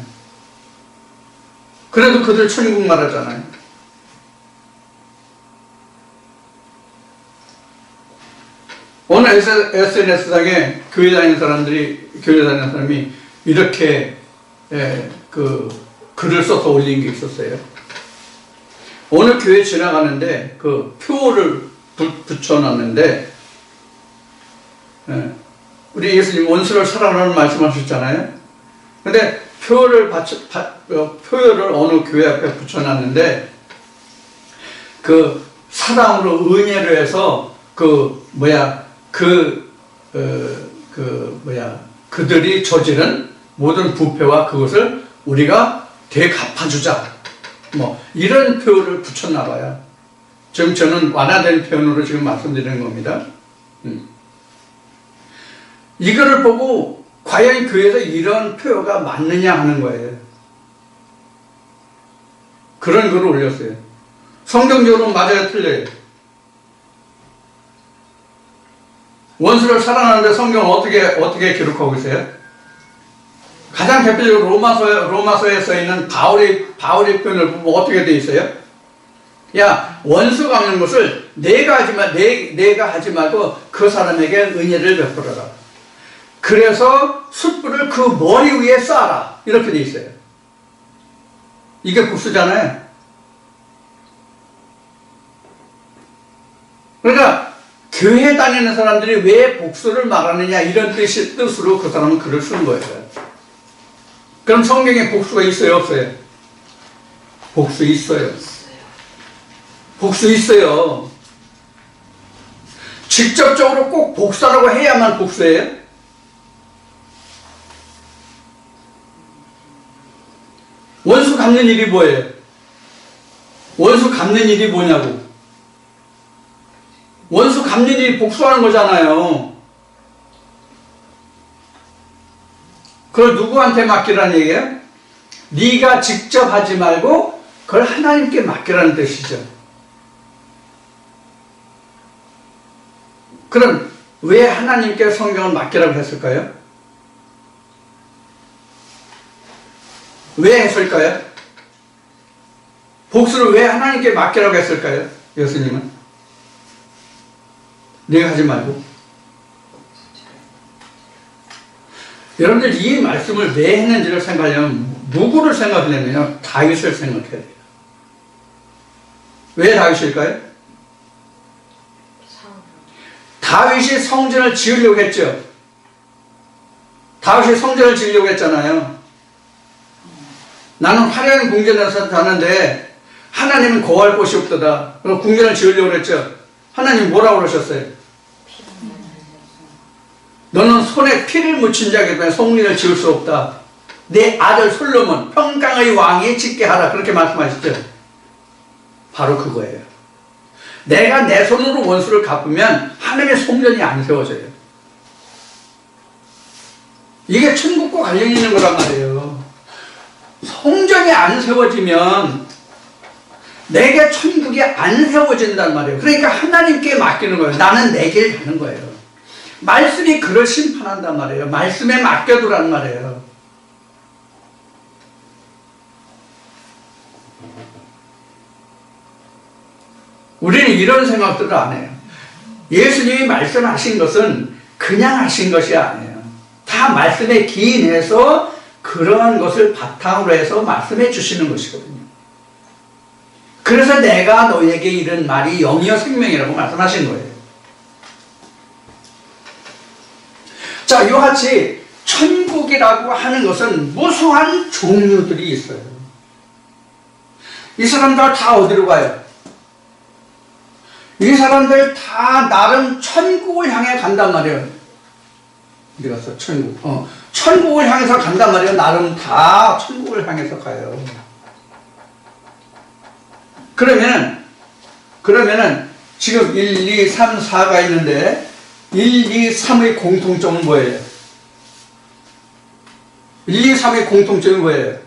그래도 그들 천국 말하잖아요. 어느 SNS상에 교회 다니는 사람이 이렇게 글을 써서 올린 게 있었어요. 어느 교회 지나가는데 그 표를 붙여놨는데, 우리 예수님 원수를 사랑하라는 말씀하셨잖아요. 근데 표를 어느 교회 앞에 붙여놨는데, 그 사랑으로 은혜로 해서 그들이 저지른 모든 부패와 그것을 우리가 되갚아주자, 이런 표현을 붙였나봐요. 지금 저는 완화된 표현으로 지금 말씀드리는 겁니다. 이거를 보고 과연 교회에서 이런 표현가 맞느냐 하는 거예요. 그런 글을 올렸어요. 성경적으로 맞아요, 틀려요? 원수를 사랑하는데 성경은 어떻게 기록하고 있어요? 가장 대표적으로 로마서에 써 있는 바울의 표현을 보면 어떻게 돼 있어요? 야, 원수 갚는 것을 내가 하지 말고 그 사람에게 은혜를 베풀어라. 그래서 숯불을 그 머리 위에 쏴라. 이렇게 돼 있어요. 이게 복수잖아요. 그러니까 교회 다니는 사람들이 왜 복수를 말하느냐, 이런 뜻으로 그 사람은 글을 쓰는 거예요. 그럼 성경에 복수가 있어요, 없어요? 복수 있어요. 복수 있어요. 직접적으로 꼭 복수라고 해야만 복수예요? 원수 갚는 일이 뭐예요? 원수 갚는 일이 뭐냐고. 원수 갚는 일이 복수하는 거잖아요. 그걸 누구한테 맡기라는 얘기예요? 네가 직접 하지 말고 그걸 하나님께 맡기라는 뜻이죠. 그럼 왜 하나님께 성경을 맡기라고 했을까요? 왜 했을까요? 복수를 왜 하나님께 맡기라고 했을까요? 예수님은? 네가 하지 말고. 여러분들 이 말씀을 왜 했는지를 생각하려면 누구를 생각하려면 다윗을 생각해야 돼요. 왜 다윗일까요? 다윗이 성전을 지으려고 했죠. 다윗이 성전을 지으려고 했잖아요. 나는 화려한 궁전에서 사는데 하나님은 거할 곳이 없도다. 그럼 궁전을 지으려고 했죠. 하나님 뭐라고 그러셨어요? 너는 손에 피를 묻힌 자기 때문에 성문을 지을 수 없다. 내 아들 솔로몬 평강의 왕이 짓게 하라 그렇게 말씀하셨죠. 바로 그거예요. 내가 내 손으로 원수를 갚으면 하나님의 성전이 안 세워져요. 이게 천국과 관련이 있는 거란 말이에요. 성전이 안 세워지면 내게 천국이 안 세워진단 말이에요. 그러니까 하나님께 맡기는 거예요. 나는 내 길 가는 거예요. 말씀이 그를 심판한단 말이에요. 말씀에 맡겨두란 말이에요. 우리는 이런 생각들을 안 해요. 예수님이 말씀하신 것은 그냥 하신 것이 아니에요. 다 말씀에 기인해서 그러한 것을 바탕으로 해서 말씀해 주시는 것이거든요. 그래서 내가 너에게 이른 말이 영이요 생명이라고 말씀하신 거예요. 자, 이와 같이 천국이라고 하는 것은 무수한 종류들이 있어요. 이 사람들 다 어디로 가요? 이 사람들 다 나름 천국을 향해 간단 말이에요. 어디 갔어? 천국. 천국을 향해서 간단 말이에요. 나름 다 천국을 향해서 가요. 그러면은 지금 1, 2, 3, 4가 있는데 1, 2, 3의 공통점은 뭐예요? 1, 2, 3의 공통점은 뭐예요?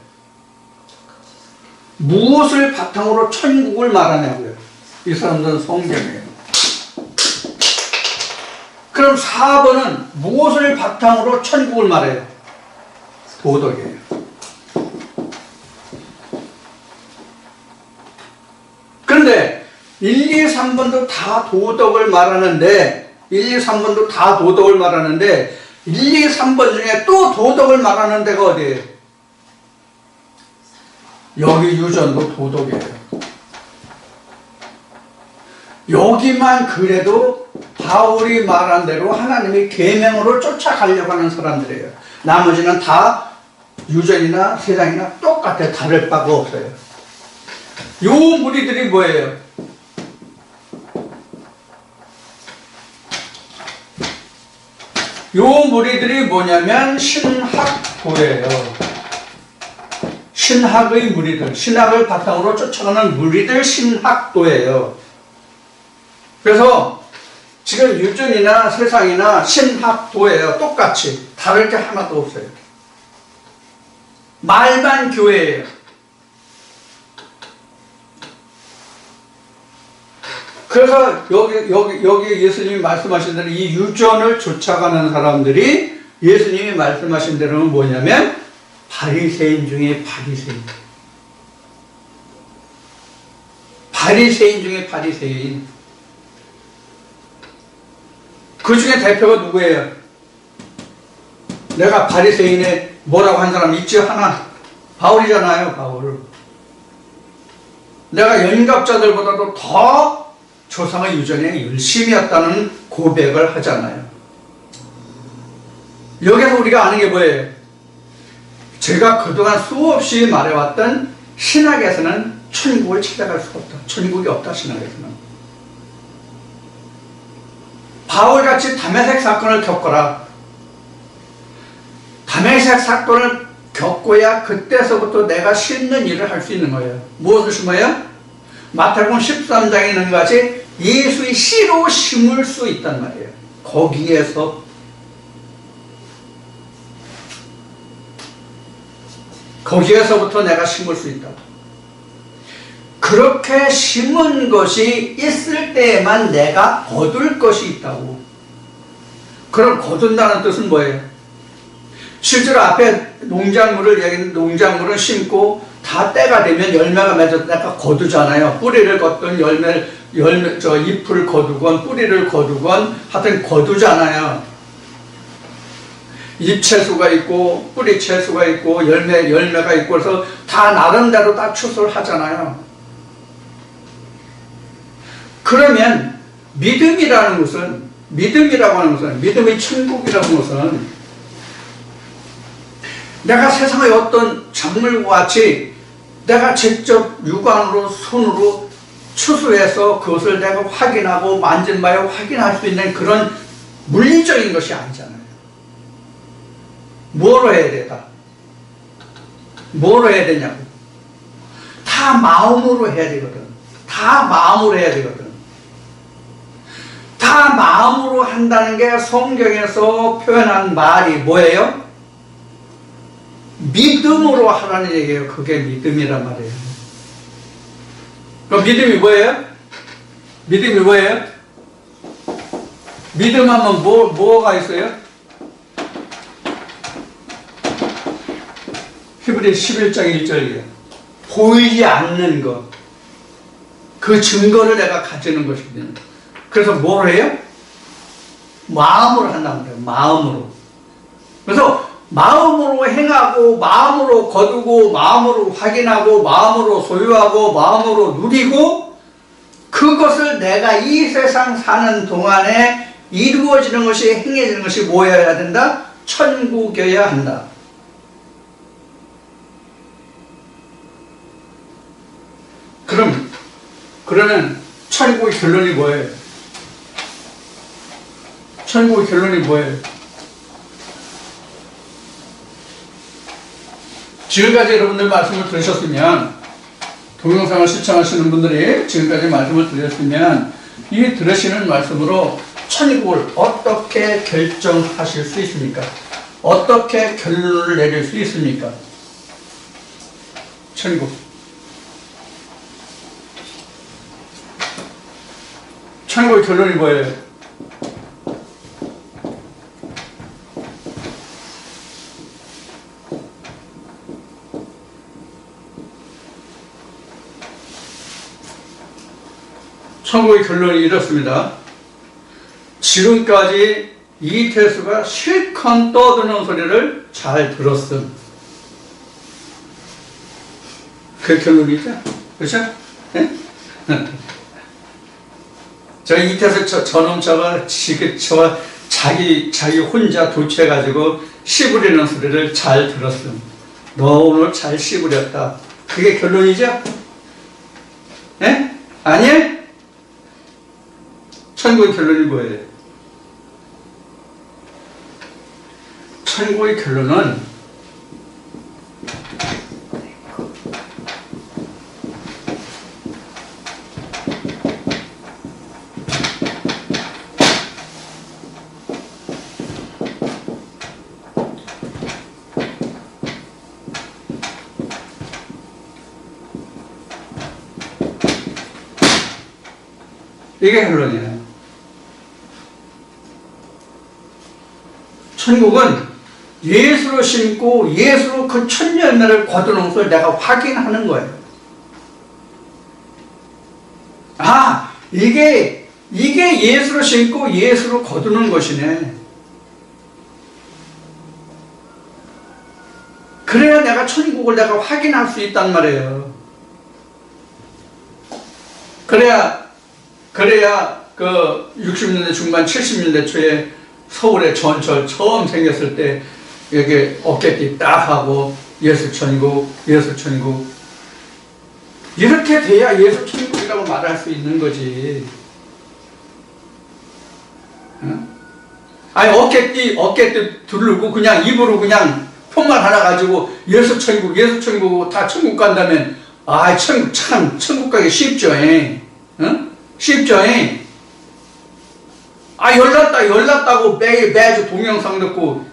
무엇을 바탕으로 천국을 말하냐고요. 이 사람들은 성경이에요. 그럼 4번은 무엇을 바탕으로 천국을 말해요? 도덕이에요. 그런데 1, 2, 3번도 다 도덕을 말하는데 1, 2, 3번도 다 도덕을 말하는데 1, 2, 3번 중에 또 도덕을 말하는 데가 어디예요? 여기 유전도 도덕이에요. 여기만 그래도 바울이 말한 대로 하나님의 계명으로 쫓아가려고 하는 사람들이에요. 나머지는 다 유전이나 세상이나 똑같아. 다를 바가 없어요. 요 무리들이 뭐예요? 요 무리들이 뭐냐면 신학도예요. 신학의 무리들, 신학을 바탕으로 쫓아가는 무리들 신학도예요. 그래서 지금 유전이나 세상이나 신학도예요. 똑같이. 다를 게 하나도 없어요. 말만 교회예요. 그래서 여기 예수님이 말씀하신 대로 이 유전을 쫓아가는 사람들이 예수님이 말씀하신 대로는 뭐냐면 바리새인 중에 바리새인. 바리새인 중에 바리새인. 그 중에 대표가 누구예요? 내가 바리새인에 뭐라고 한 사람 있죠? 하나. 바울이잖아요. 바울. 내가 연갑자들보다도 더 조상의 유전에 열심이었다는 고백을 하잖아요. 여기서 우리가 아는 게 뭐예요? 제가 그동안 수없이 말해왔던 신학에서는 천국을 찾아갈 수가 없다. 천국이 없다. 신학에서는. 바울같이 다메섹 사건을 겪어라. 다메섹 사건을 겪어야 그때서부터 내가 심는 일을 할 수 있는 거예요. 무엇을 심어요? 마태복음 13장에 있는 것 같이 예수의 씨로 심을 수 있단 말이에요. 거기에서부터 내가 심을 수 있다. 그렇게 심은 것이 있을 때에만 내가 거둘 것이 있다고. 그럼 거둔다는 뜻은 뭐예요? 실제로 앞에 농작물을 심고 다 때가 되면 열매가 맺어서 내가 거두잖아요. 뿌리를 걷든 잎을 거두건 뿌리를 거두건 하여튼 거두잖아요. 잎 채수가 있고 뿌리 채수가 있고 열매가 있고 그래서 다 나름대로 다 추수를 하잖아요. 그러면 믿음이라고 하는 것은 믿음의 천국이라는 것은 내가 세상의 어떤 작물과 같이 내가 직접 육안으로 손으로 추수해서 그것을 내가 확인하고 만진 바에 확인할 수 있는 그런 물리적인 것이 아니잖아요. 뭐로 해야 되다? 뭐로 해야 되냐고. 다 마음으로 해야 되거든. 다 마음으로 해야 되거든. 다 마음으로 한다는 게 성경에서 표현한 말이 뭐예요? 믿음으로 하라는 얘기예요. 그게 믿음이란 말이에요. 그럼 믿음이 뭐예요? 믿음이 뭐예요? 믿음 하면 뭐가 있어요? 히브리 11장 1절이에요. 보이지 않는 것. 그 증거를 내가 가지는 것입니다. 그래서 뭘 해요? 마음으로 한다는 거예요. 마음으로. 그래서 마음으로 행하고, 마음으로 거두고, 마음으로 확인하고, 마음으로 소유하고, 마음으로 누리고, 그것을 내가 이 세상 사는 동안에 이루어지는 것이, 행해지는 것이 뭐여야 된다? 천국이어야 한다. 그러면 천국의 결론이 뭐예요? 천국의 결론이 뭐예요? 지금까지 여러분들 말씀을 들으셨으면, 동영상을 시청하시는 분들이 지금까지 말씀을 들으셨으면, 이 들으시는 말씀으로 천국을 어떻게 결정하실 수 있습니까? 어떻게 결론을 내릴 수 있습니까? 천국. 천국의 결론이 뭐예요? 천국의 결론이 이렇습니다. 지금까지 이태수가 실컷 떠드는 소리를 잘 들었음. 그 결론이죠? 그렇죠? 네? 저 이태수 저놈 저가 자기 혼자 도취해가지고 씨부리는 소리를 잘 들었음. 너 오늘 잘 씨부렸다. 그게 결론이죠? 예? 아니에요? 천국의 결론이 뭐예요? 천국의 결론은 이게 결론이에요. 천국은 예수로 심고 예수로 그 첫 열매를 거두는 것을 내가 확인하는 거예요. 아, 이게 예수로 심고 예수로 거두는 것이네. 그래야 내가 천국을 내가 확인할 수 있단 말이에요. 그래야 그 60년대 중반 70년대 초에 서울에 전철 처음 생겼을 때 여기 어깨띠 딱 하고 예수 천국 이렇게 돼야 예수 천국이라고 말할 수 있는 거지. 응? 아니 어깨띠 두르고 그냥 입으로 그냥 표만 하나 가지고 예수 천국 다 천국 간다면 아 천국 가기 쉽죠. 응? 쉽죠. 아 열났다고 매주 동영상 듣고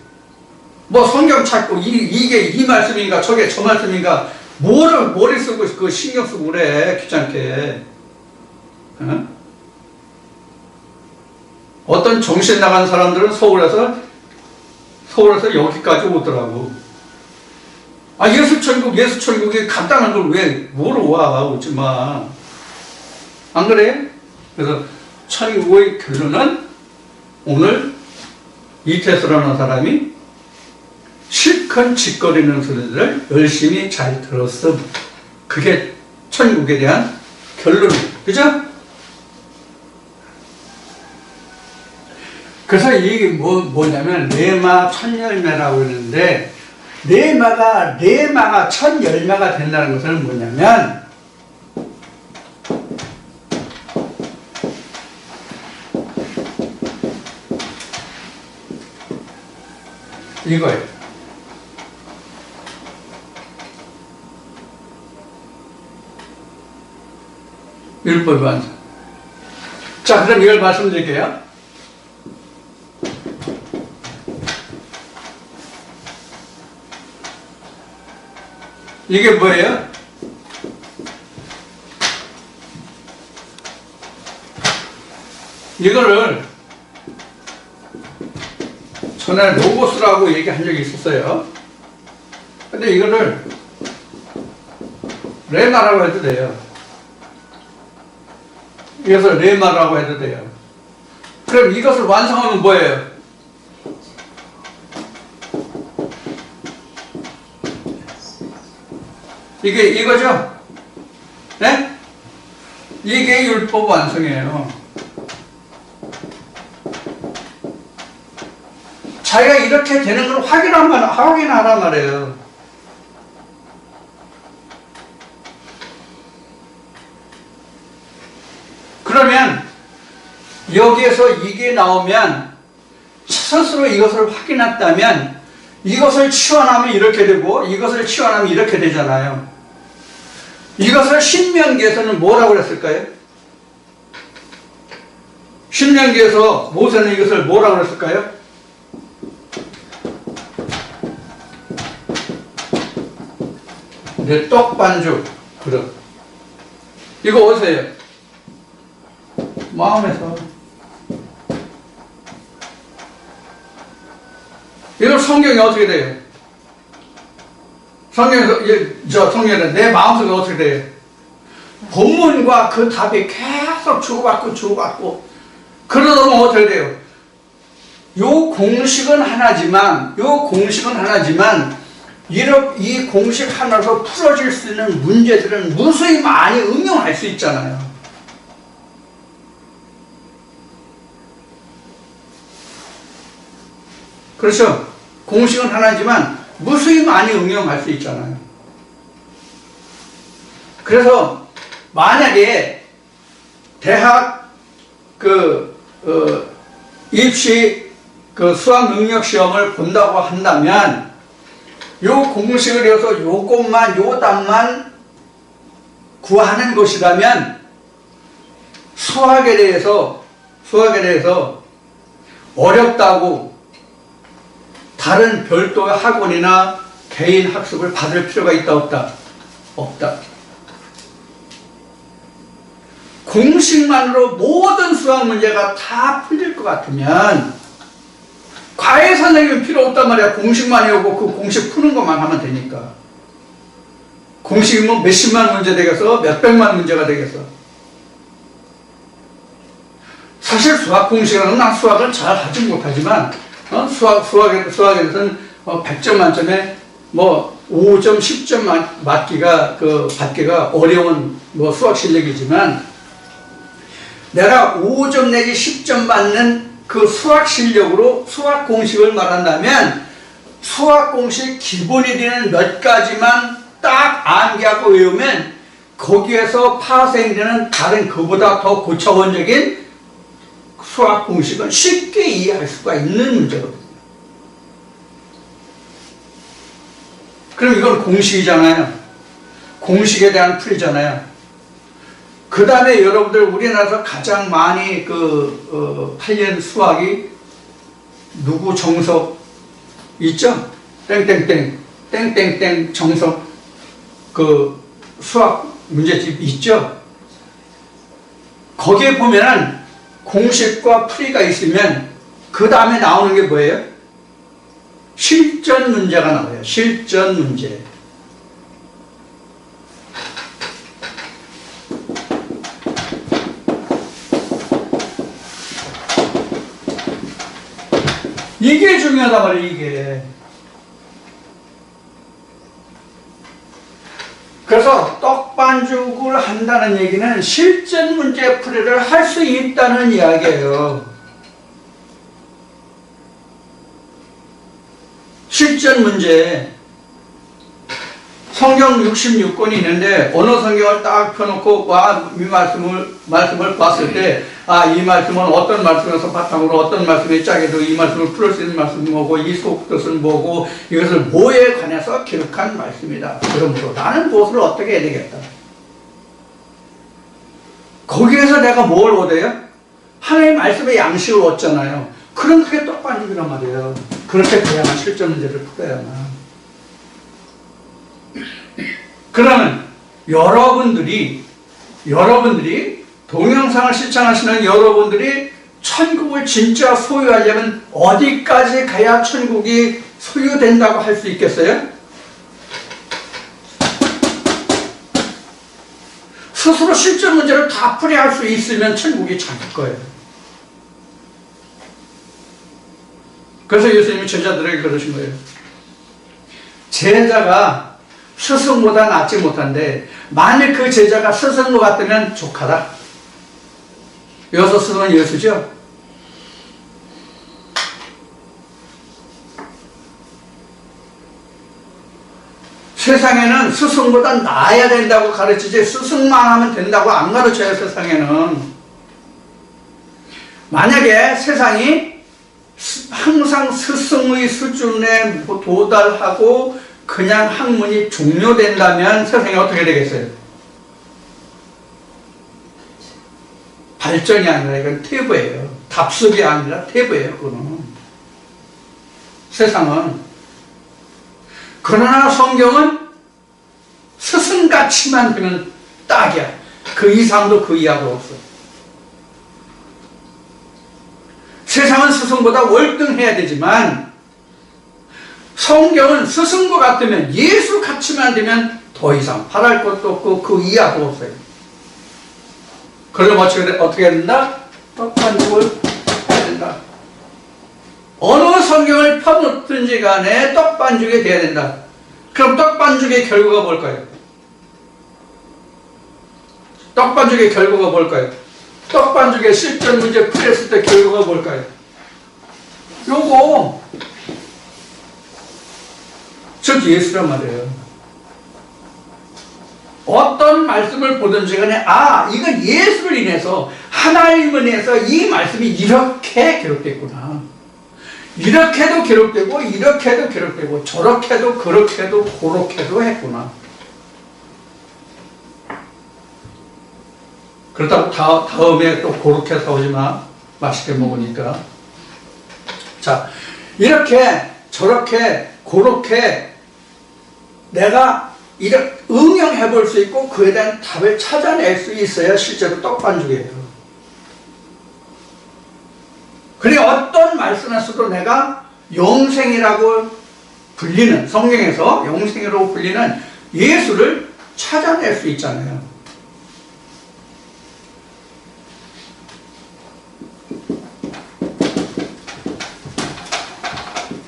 뭐 성경 찾고 이게 이 말씀인가 저게 저 말씀인가 뭐를 머리 쓰고 그 신경 쓰고 그래 귀찮게. 어? 어떤 정신 나간 사람들은 서울에서 여기까지 오더라고. 아 예수 천국이 간단한 걸 왜 뭐로 와 오지 마. 안 그래? 그래서 천국의 결론은 오늘 이태수라는 사람이 실컷 짓거리는 소리를 열심히 잘 들었음. 그게 천국에 대한 결론이에요. 그죠? 그래서 이게 뭐냐면 네마 천열매라고 하는데 네마가 천열매가 된다는 것은 뭐냐면 이거예요. 율법의 완성. 자, 그럼 이걸 말씀드릴게요. 이게 뭐예요? 이거를 전에 로고스라고 얘기한 적이 있었어요. 근데 이거를 레마라고 해도 돼요. 이것을 레마라고 해도 돼요. 그럼 이것을 완성하면 뭐예요? 이게 이거죠? 네? 이게 율법 완성이에요. 자기가 이렇게 되는 걸 확인하란 말이에요. 그러면 여기에서 이게 나오면 스스로 이것을 확인했다면 이것을 치환하면 이렇게 되고 이것을 치환하면 이렇게 되잖아요. 이것을 신명기에서는 뭐라고 그랬을까요? 신명기에서 모세는 이것을 뭐라고 그랬을까요? 내 떡반죽 그릇. 이거 어디서요? 마음에서. 이거 성경이 어떻게 돼요? 성경에 내 마음속에 어떻게 돼요? 본문과 그 답이 계속 주고받고 그러다 보면 어떻게 돼요? 요 공식은 하나지만 이 공식 하나로 풀어질 수 있는 문제들은 무수히 많이 응용할 수 있잖아요. 그렇죠? 공식은 하나지만 무수히 많이 응용할 수 있잖아요. 그래서 만약에 대학 입시 수학 능력 시험을 본다고 한다면 요 공식을 이어서 요 답만 구하는 것이라면 수학에 대해서 어렵다고 다른 별도의 학원이나 개인 학습을 받을 필요가 있다 없다? 없다. 공식만으로 모든 수학 문제가 다 풀릴 것 같으면 과외 선생님은 필요 없단 말이야. 공식만 외우고 그 공식 푸는 것만 하면 되니까. 공식이면 몇십만 문제 되겠어? 몇백만 문제가 되겠어? 사실 수학 공식은 난 수학을 잘 하지 못하지만 수학에 대해서는 100점 만점에 5점, 10점 받기가 어려운 수학 실력이지만 내가 5점 내지 10점 받는 그 수학 실력으로 수학 공식을 말한다면 수학 공식 기본이 되는 몇 가지만 딱 암기하고 외우면 거기에서 파생되는 다른 그보다 더 고차원적인 수학 공식은 쉽게 이해할 수가 있는 문제거든요. 그럼 이건 공식이잖아요. 공식에 대한 풀이잖아요. 그 다음에 여러분들 우리나라에서 가장 많이 팔린 수학이 누구 정석 있죠? 땡땡땡 정석 수학 문제집 있죠? 거기에 보면은 공식과 풀이가 있으면 그 다음에 나오는 게 뭐예요? 실전 문제가 나와요. 실전 문제. 이게 중요하단 말이에요, 이게. 그래서 떡반죽을 한다는 얘기는 실전 문제 풀이를 할 수 있다는 이야기예요. 실전 문제. 성경 66권이 있는데 어느 성경을 딱 펴놓고 이 말씀을 봤을 때 이 말씀은 어떤 말씀에서 바탕으로 어떤 말씀이 짝에도 이 말씀을 풀을 수 있는 말씀은 뭐고 이 속뜻은 뭐고 이것을 뭐에 관해서 기록한 말씀이다. 그러므로 나는 무엇을 어떻게 해야 되겠다. 거기에서 내가 뭘 얻어요? 하나님의 말씀의 양식을 얻잖아요. 그런 그게 떡반죽이란 말이에요. 그렇게 돼야만 실전 문제를 풀어야만. 그러면 여러분들이 동영상을 시청하시는 여러분들이 천국을 진짜 소유하려면 어디까지 가야 천국이 소유된다고 할 수 있겠어요? 스스로 실전 문제를 다 풀이할 수 있으면 천국이 자기 거예요. 그래서 예수님이 제자들에게 그러신 거예요. 제자가 스승보다 낫지 못한데 만일 그 제자가 스승과 같으면 족하다. 여기서 스승은 예수죠. 세상에는 스승보다 나아야 된다고 가르치지 스승만 하면 된다고 안 가르쳐요. 세상에는. 만약에 세상이 항상 스승의 수준에 도달하고 그냥 학문이 종료된다면 세상이 어떻게 되겠어요? 발전이 아니라 이건 퇴보예요. 답습이 아니라 퇴보예요. 그거는. 세상은. 그러나 성경은 스승같이만 되면 딱이야. 그 이상도 그 이하도 없어. 세상은 스승보다 월등해야 되지만 성경은 스승과 같으면 예수 같이만 되면 더 이상 바랄 것도 없고 그 이하도 없어요. 그럼 어떻게 해야 된다? 떡반죽을 해야 된다. 어느 성경을 펴놓든지 간에 떡반죽이 돼야 된다. 그럼 떡반죽의 결과가 뭘까요? 떡반죽의 결과가 뭘까요? 떡반죽의 실전 문제 풀었을 때 결과가 뭘까요? 요거 즉 예수란 말이에요. 어떤 말씀을 보든지 간에 이건 예수를 인해서 하나님을 인해서 이 말씀이 이렇게 기록됐구나. 이렇게도 기록되고 이렇게도 기록되고 저렇게도 그렇게도 그렇게도 했구나. 그렇다고 다음에 또 그렇게 사오지 마. 맛있게 먹으니까. 자, 이렇게 저렇게 그렇게 내가 이렇게 응용해 볼 수 있고 그에 대한 답을 찾아낼 수 있어야 실제로 떡반죽이에요. 그래 어떤 말씀에서도 내가 영생이라고 불리는 성경에서 영생이라고 불리는 예수를 찾아낼 수 있잖아요.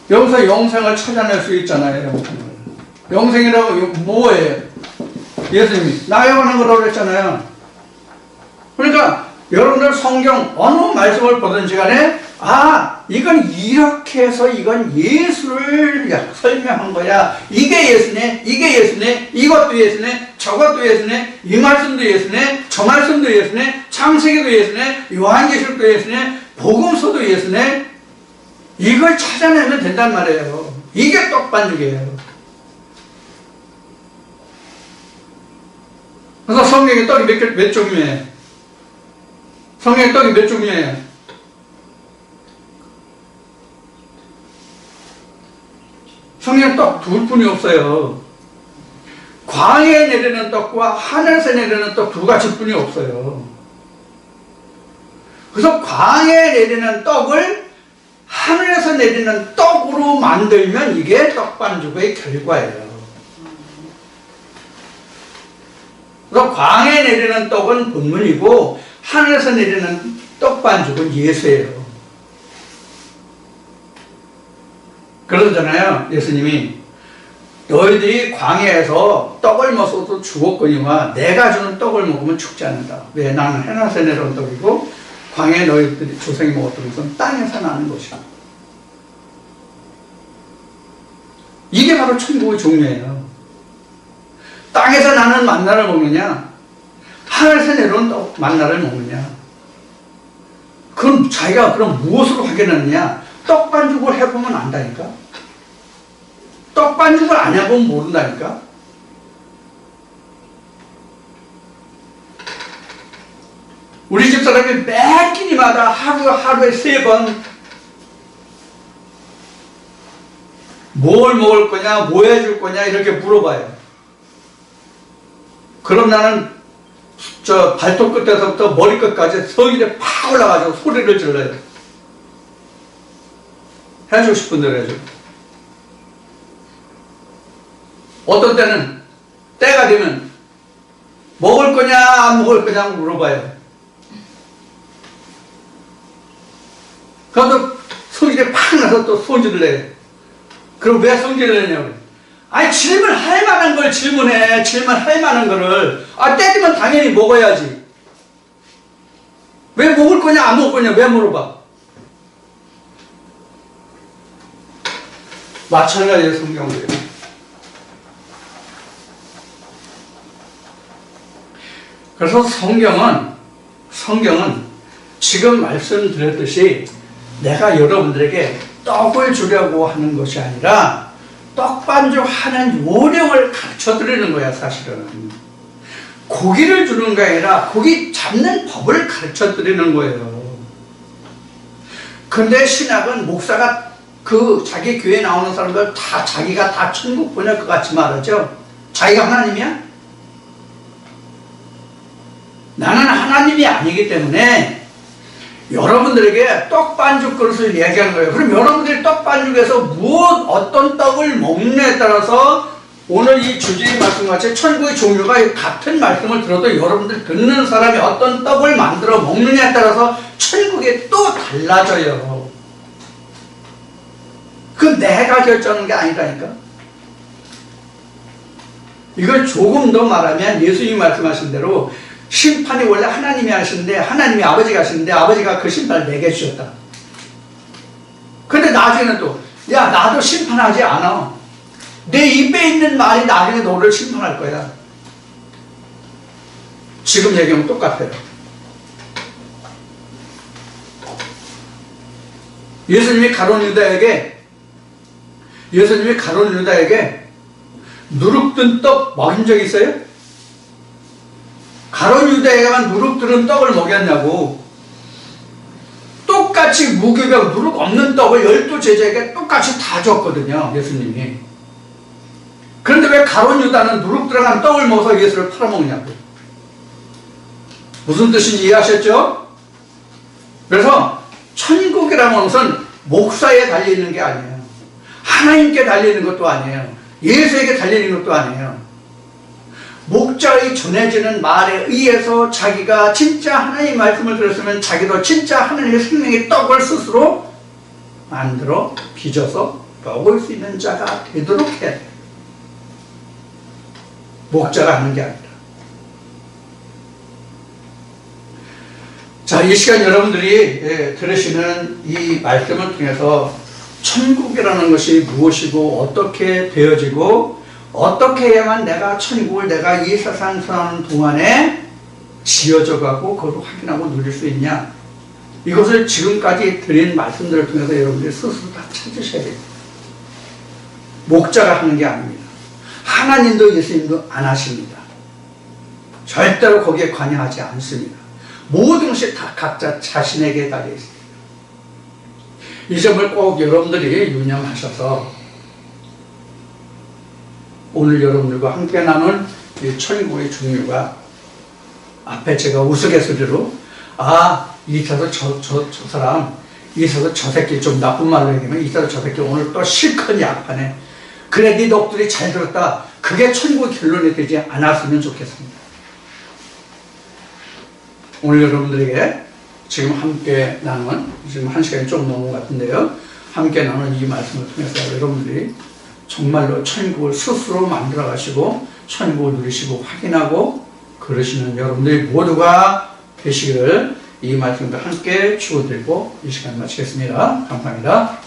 여기서 영생을 찾아낼 수 있잖아요. 영생이라고 뭐예요? 예수님이 나영하는 거라고 그랬잖아요. 그러니까 여러분들 성경 어느 말씀을 보든지 간에 이건 이렇게 해서 이건 예수를 설명한 거야. 이게 예수네, 이게 예수네, 이것도 예수네, 저것도 예수네, 이 말씀도 예수네, 저 말씀도 예수네, 창세기도 예수네, 요한계시록도 예수네, 복음서도 예수네. 이걸 찾아내면 된단 말이에요. 이게 떡반죽이에요. 그래서 성경에 떡이 몇 종류예요? 성경에 떡이 몇 종류예요? 성경에 떡 둘 뿐이 없어요. 광야에 내리는 떡과 하늘에서 내리는 떡 두 가지 뿐이 없어요. 그래서 광야에 내리는 떡을 하늘에서 내리는 떡으로 만들면 이게 떡반죽의 결과예요. 그래서 광야에 내리는 떡은 본문이고 하늘에서 내리는 떡반죽은 예수예요. 그러잖아요. 예수님이 너희들이 광야에서 떡을 먹어도 죽었거니와 내가 주는 떡을 먹으면 죽지 않는다. 왜? 나는 하늘에서 내려온 떡이고 광야에 너희들이 조상이 먹었던 것은 땅에서 나는 것이다. 이게 바로 천국의 종류예요. 땅에서 나는 만나를 먹느냐 하늘에서 내려온 만나를 먹느냐. 그럼 자기가 그럼 무엇으로 확인하느냐? 떡반죽을 해보면 안다니까. 떡반죽을 안 해보면 모른다니까. 우리 집 사람이 매 끼니마다 하루에 3번 뭘 먹을 거냐, 뭐 해줄 거냐 이렇게 물어봐요. 그럼 나는 저 발톱 끝에서부터 머리 끝까지 성질에 팍 올라가지고 소리를 질러요. 해주고 싶은 대로 해줘. 어떤 때는 때가 되면 먹을 거냐 안 먹을 거냐 물어봐요. 그럼 또 성질에 팍 나서 또 손질을 내요. 그럼 왜 성질을 내냐고. 아니, 질문할 만한 걸 질문해. 질문할 만한 거를. 때 되면 당연히 먹어야지. 왜 먹을 거냐 안 먹을 거냐 왜 물어봐. 마찬가지예요, 성경도요. 그래서 성경은 지금 말씀드렸듯이 내가 여러분들에게 떡을 주려고 하는 것이 아니라 떡반죽하는 요령을 가르쳐 드리는 거야, 사실은. 고기를 주는 게 아니라 고기 잡는 법을 가르쳐 드리는 거예요. 근데 신학은 목사가 자기 교회에 나오는 사람들 자기가 다 천국 보낼 것 같이 말하죠. 자기가 하나님이야? 나는 하나님이 아니기 때문에 여러분들에게 떡반죽 그릇을 이야기하는 거예요. 그럼 여러분들이 떡반죽에서 어떤 떡을 먹느냐에 따라서 오늘 이 주제의 말씀같이 천국의 종류가 같은 말씀을 들어도 여러분들 듣는 사람이 어떤 떡을 만들어 먹느냐에 따라서 천국이 또 달라져요. 그 내가 결정하는 게 아니라니까. 이걸 조금 더 말하면 예수님이 말씀하신 대로 심판이 원래 하나님이 하시는데 하나님이 아버지가 하시는데 아버지가 그 심판을 내게 주셨다. 근데 나중에는 또 나도 심판하지 않아. 내 입에 있는 말이 나중에 너를 심판할 거야. 지금 얘기하면 똑같아요. 예수님이 가룟 유다에게 누룩 든 떡 먹인 적 있어요? 가룟 유다에게만 누룩 들은 떡을 먹였냐고. 똑같이 무교병 누룩 없는 떡을 12제자에게 똑같이 다 줬거든요, 예수님이. 그런데 왜 가룟 유다는 누룩 들어간 떡을 먹어서 예수를 팔아먹냐고. 무슨 뜻인지 이해하셨죠? 그래서 천국이라는 것은 목사에 달려있는 게 아니에요. 하나님께 달려있는 것도 아니에요. 예수에게 달려있는 것도 아니에요. 목자의 전해지는 말에 의해서 자기가 진짜 하나님의 말씀을 들었으면 자기도 진짜 하나님의 생명의 떡을 스스로 만들어 빚어서 먹을 수 있는 자가 되도록 해야 돼요. 목자가 하는 게 아니라. 자, 이 시간 여러분들이 들으시는 이 말씀을 통해서 천국이라는 것이 무엇이고 어떻게 되어지고 어떻게 해야만 내가 천국을 내가 이 세상 사는 동안에 지어져 가고 그것을 확인하고 누릴 수 있냐, 이것을 지금까지 드린 말씀들을 통해서 여러분들이 스스로 다 찾으셔야 돼요. 목자가 하는 게 아닙니다. 하나님도 예수님도 안 하십니다. 절대로 거기에 관여하지 않습니다. 모든 것이 다 각자 자신에게 달려 있습니다. 이 점을 꼭 여러분들이 유념하셔서 오늘 여러분들과 함께 나눈 이 천국의 종류가 앞에 제가 우스갯소리로 이사서 저 사람, 이사서 저 새끼, 좀 나쁜 말로 얘기하면 이사서 저 새끼 오늘 또 실컷 약하네. 그래 네 덕들이 잘 들었다. 그게 천국의 결론이 되지 않았으면 좋겠습니다. 오늘 여러분들에게 지금 함께 나눈, 지금 1시간이 좀 넘은 것 같은데요, 함께 나눈 이 말씀을 통해서 여러분들이 정말로 천국을 스스로 만들어 가시고 천국을 누리시고 확인하고 그러시는 여러분들이 모두가 되시기를 이 말씀과 함께 축원드리고 이 시간 마치겠습니다. 감사합니다.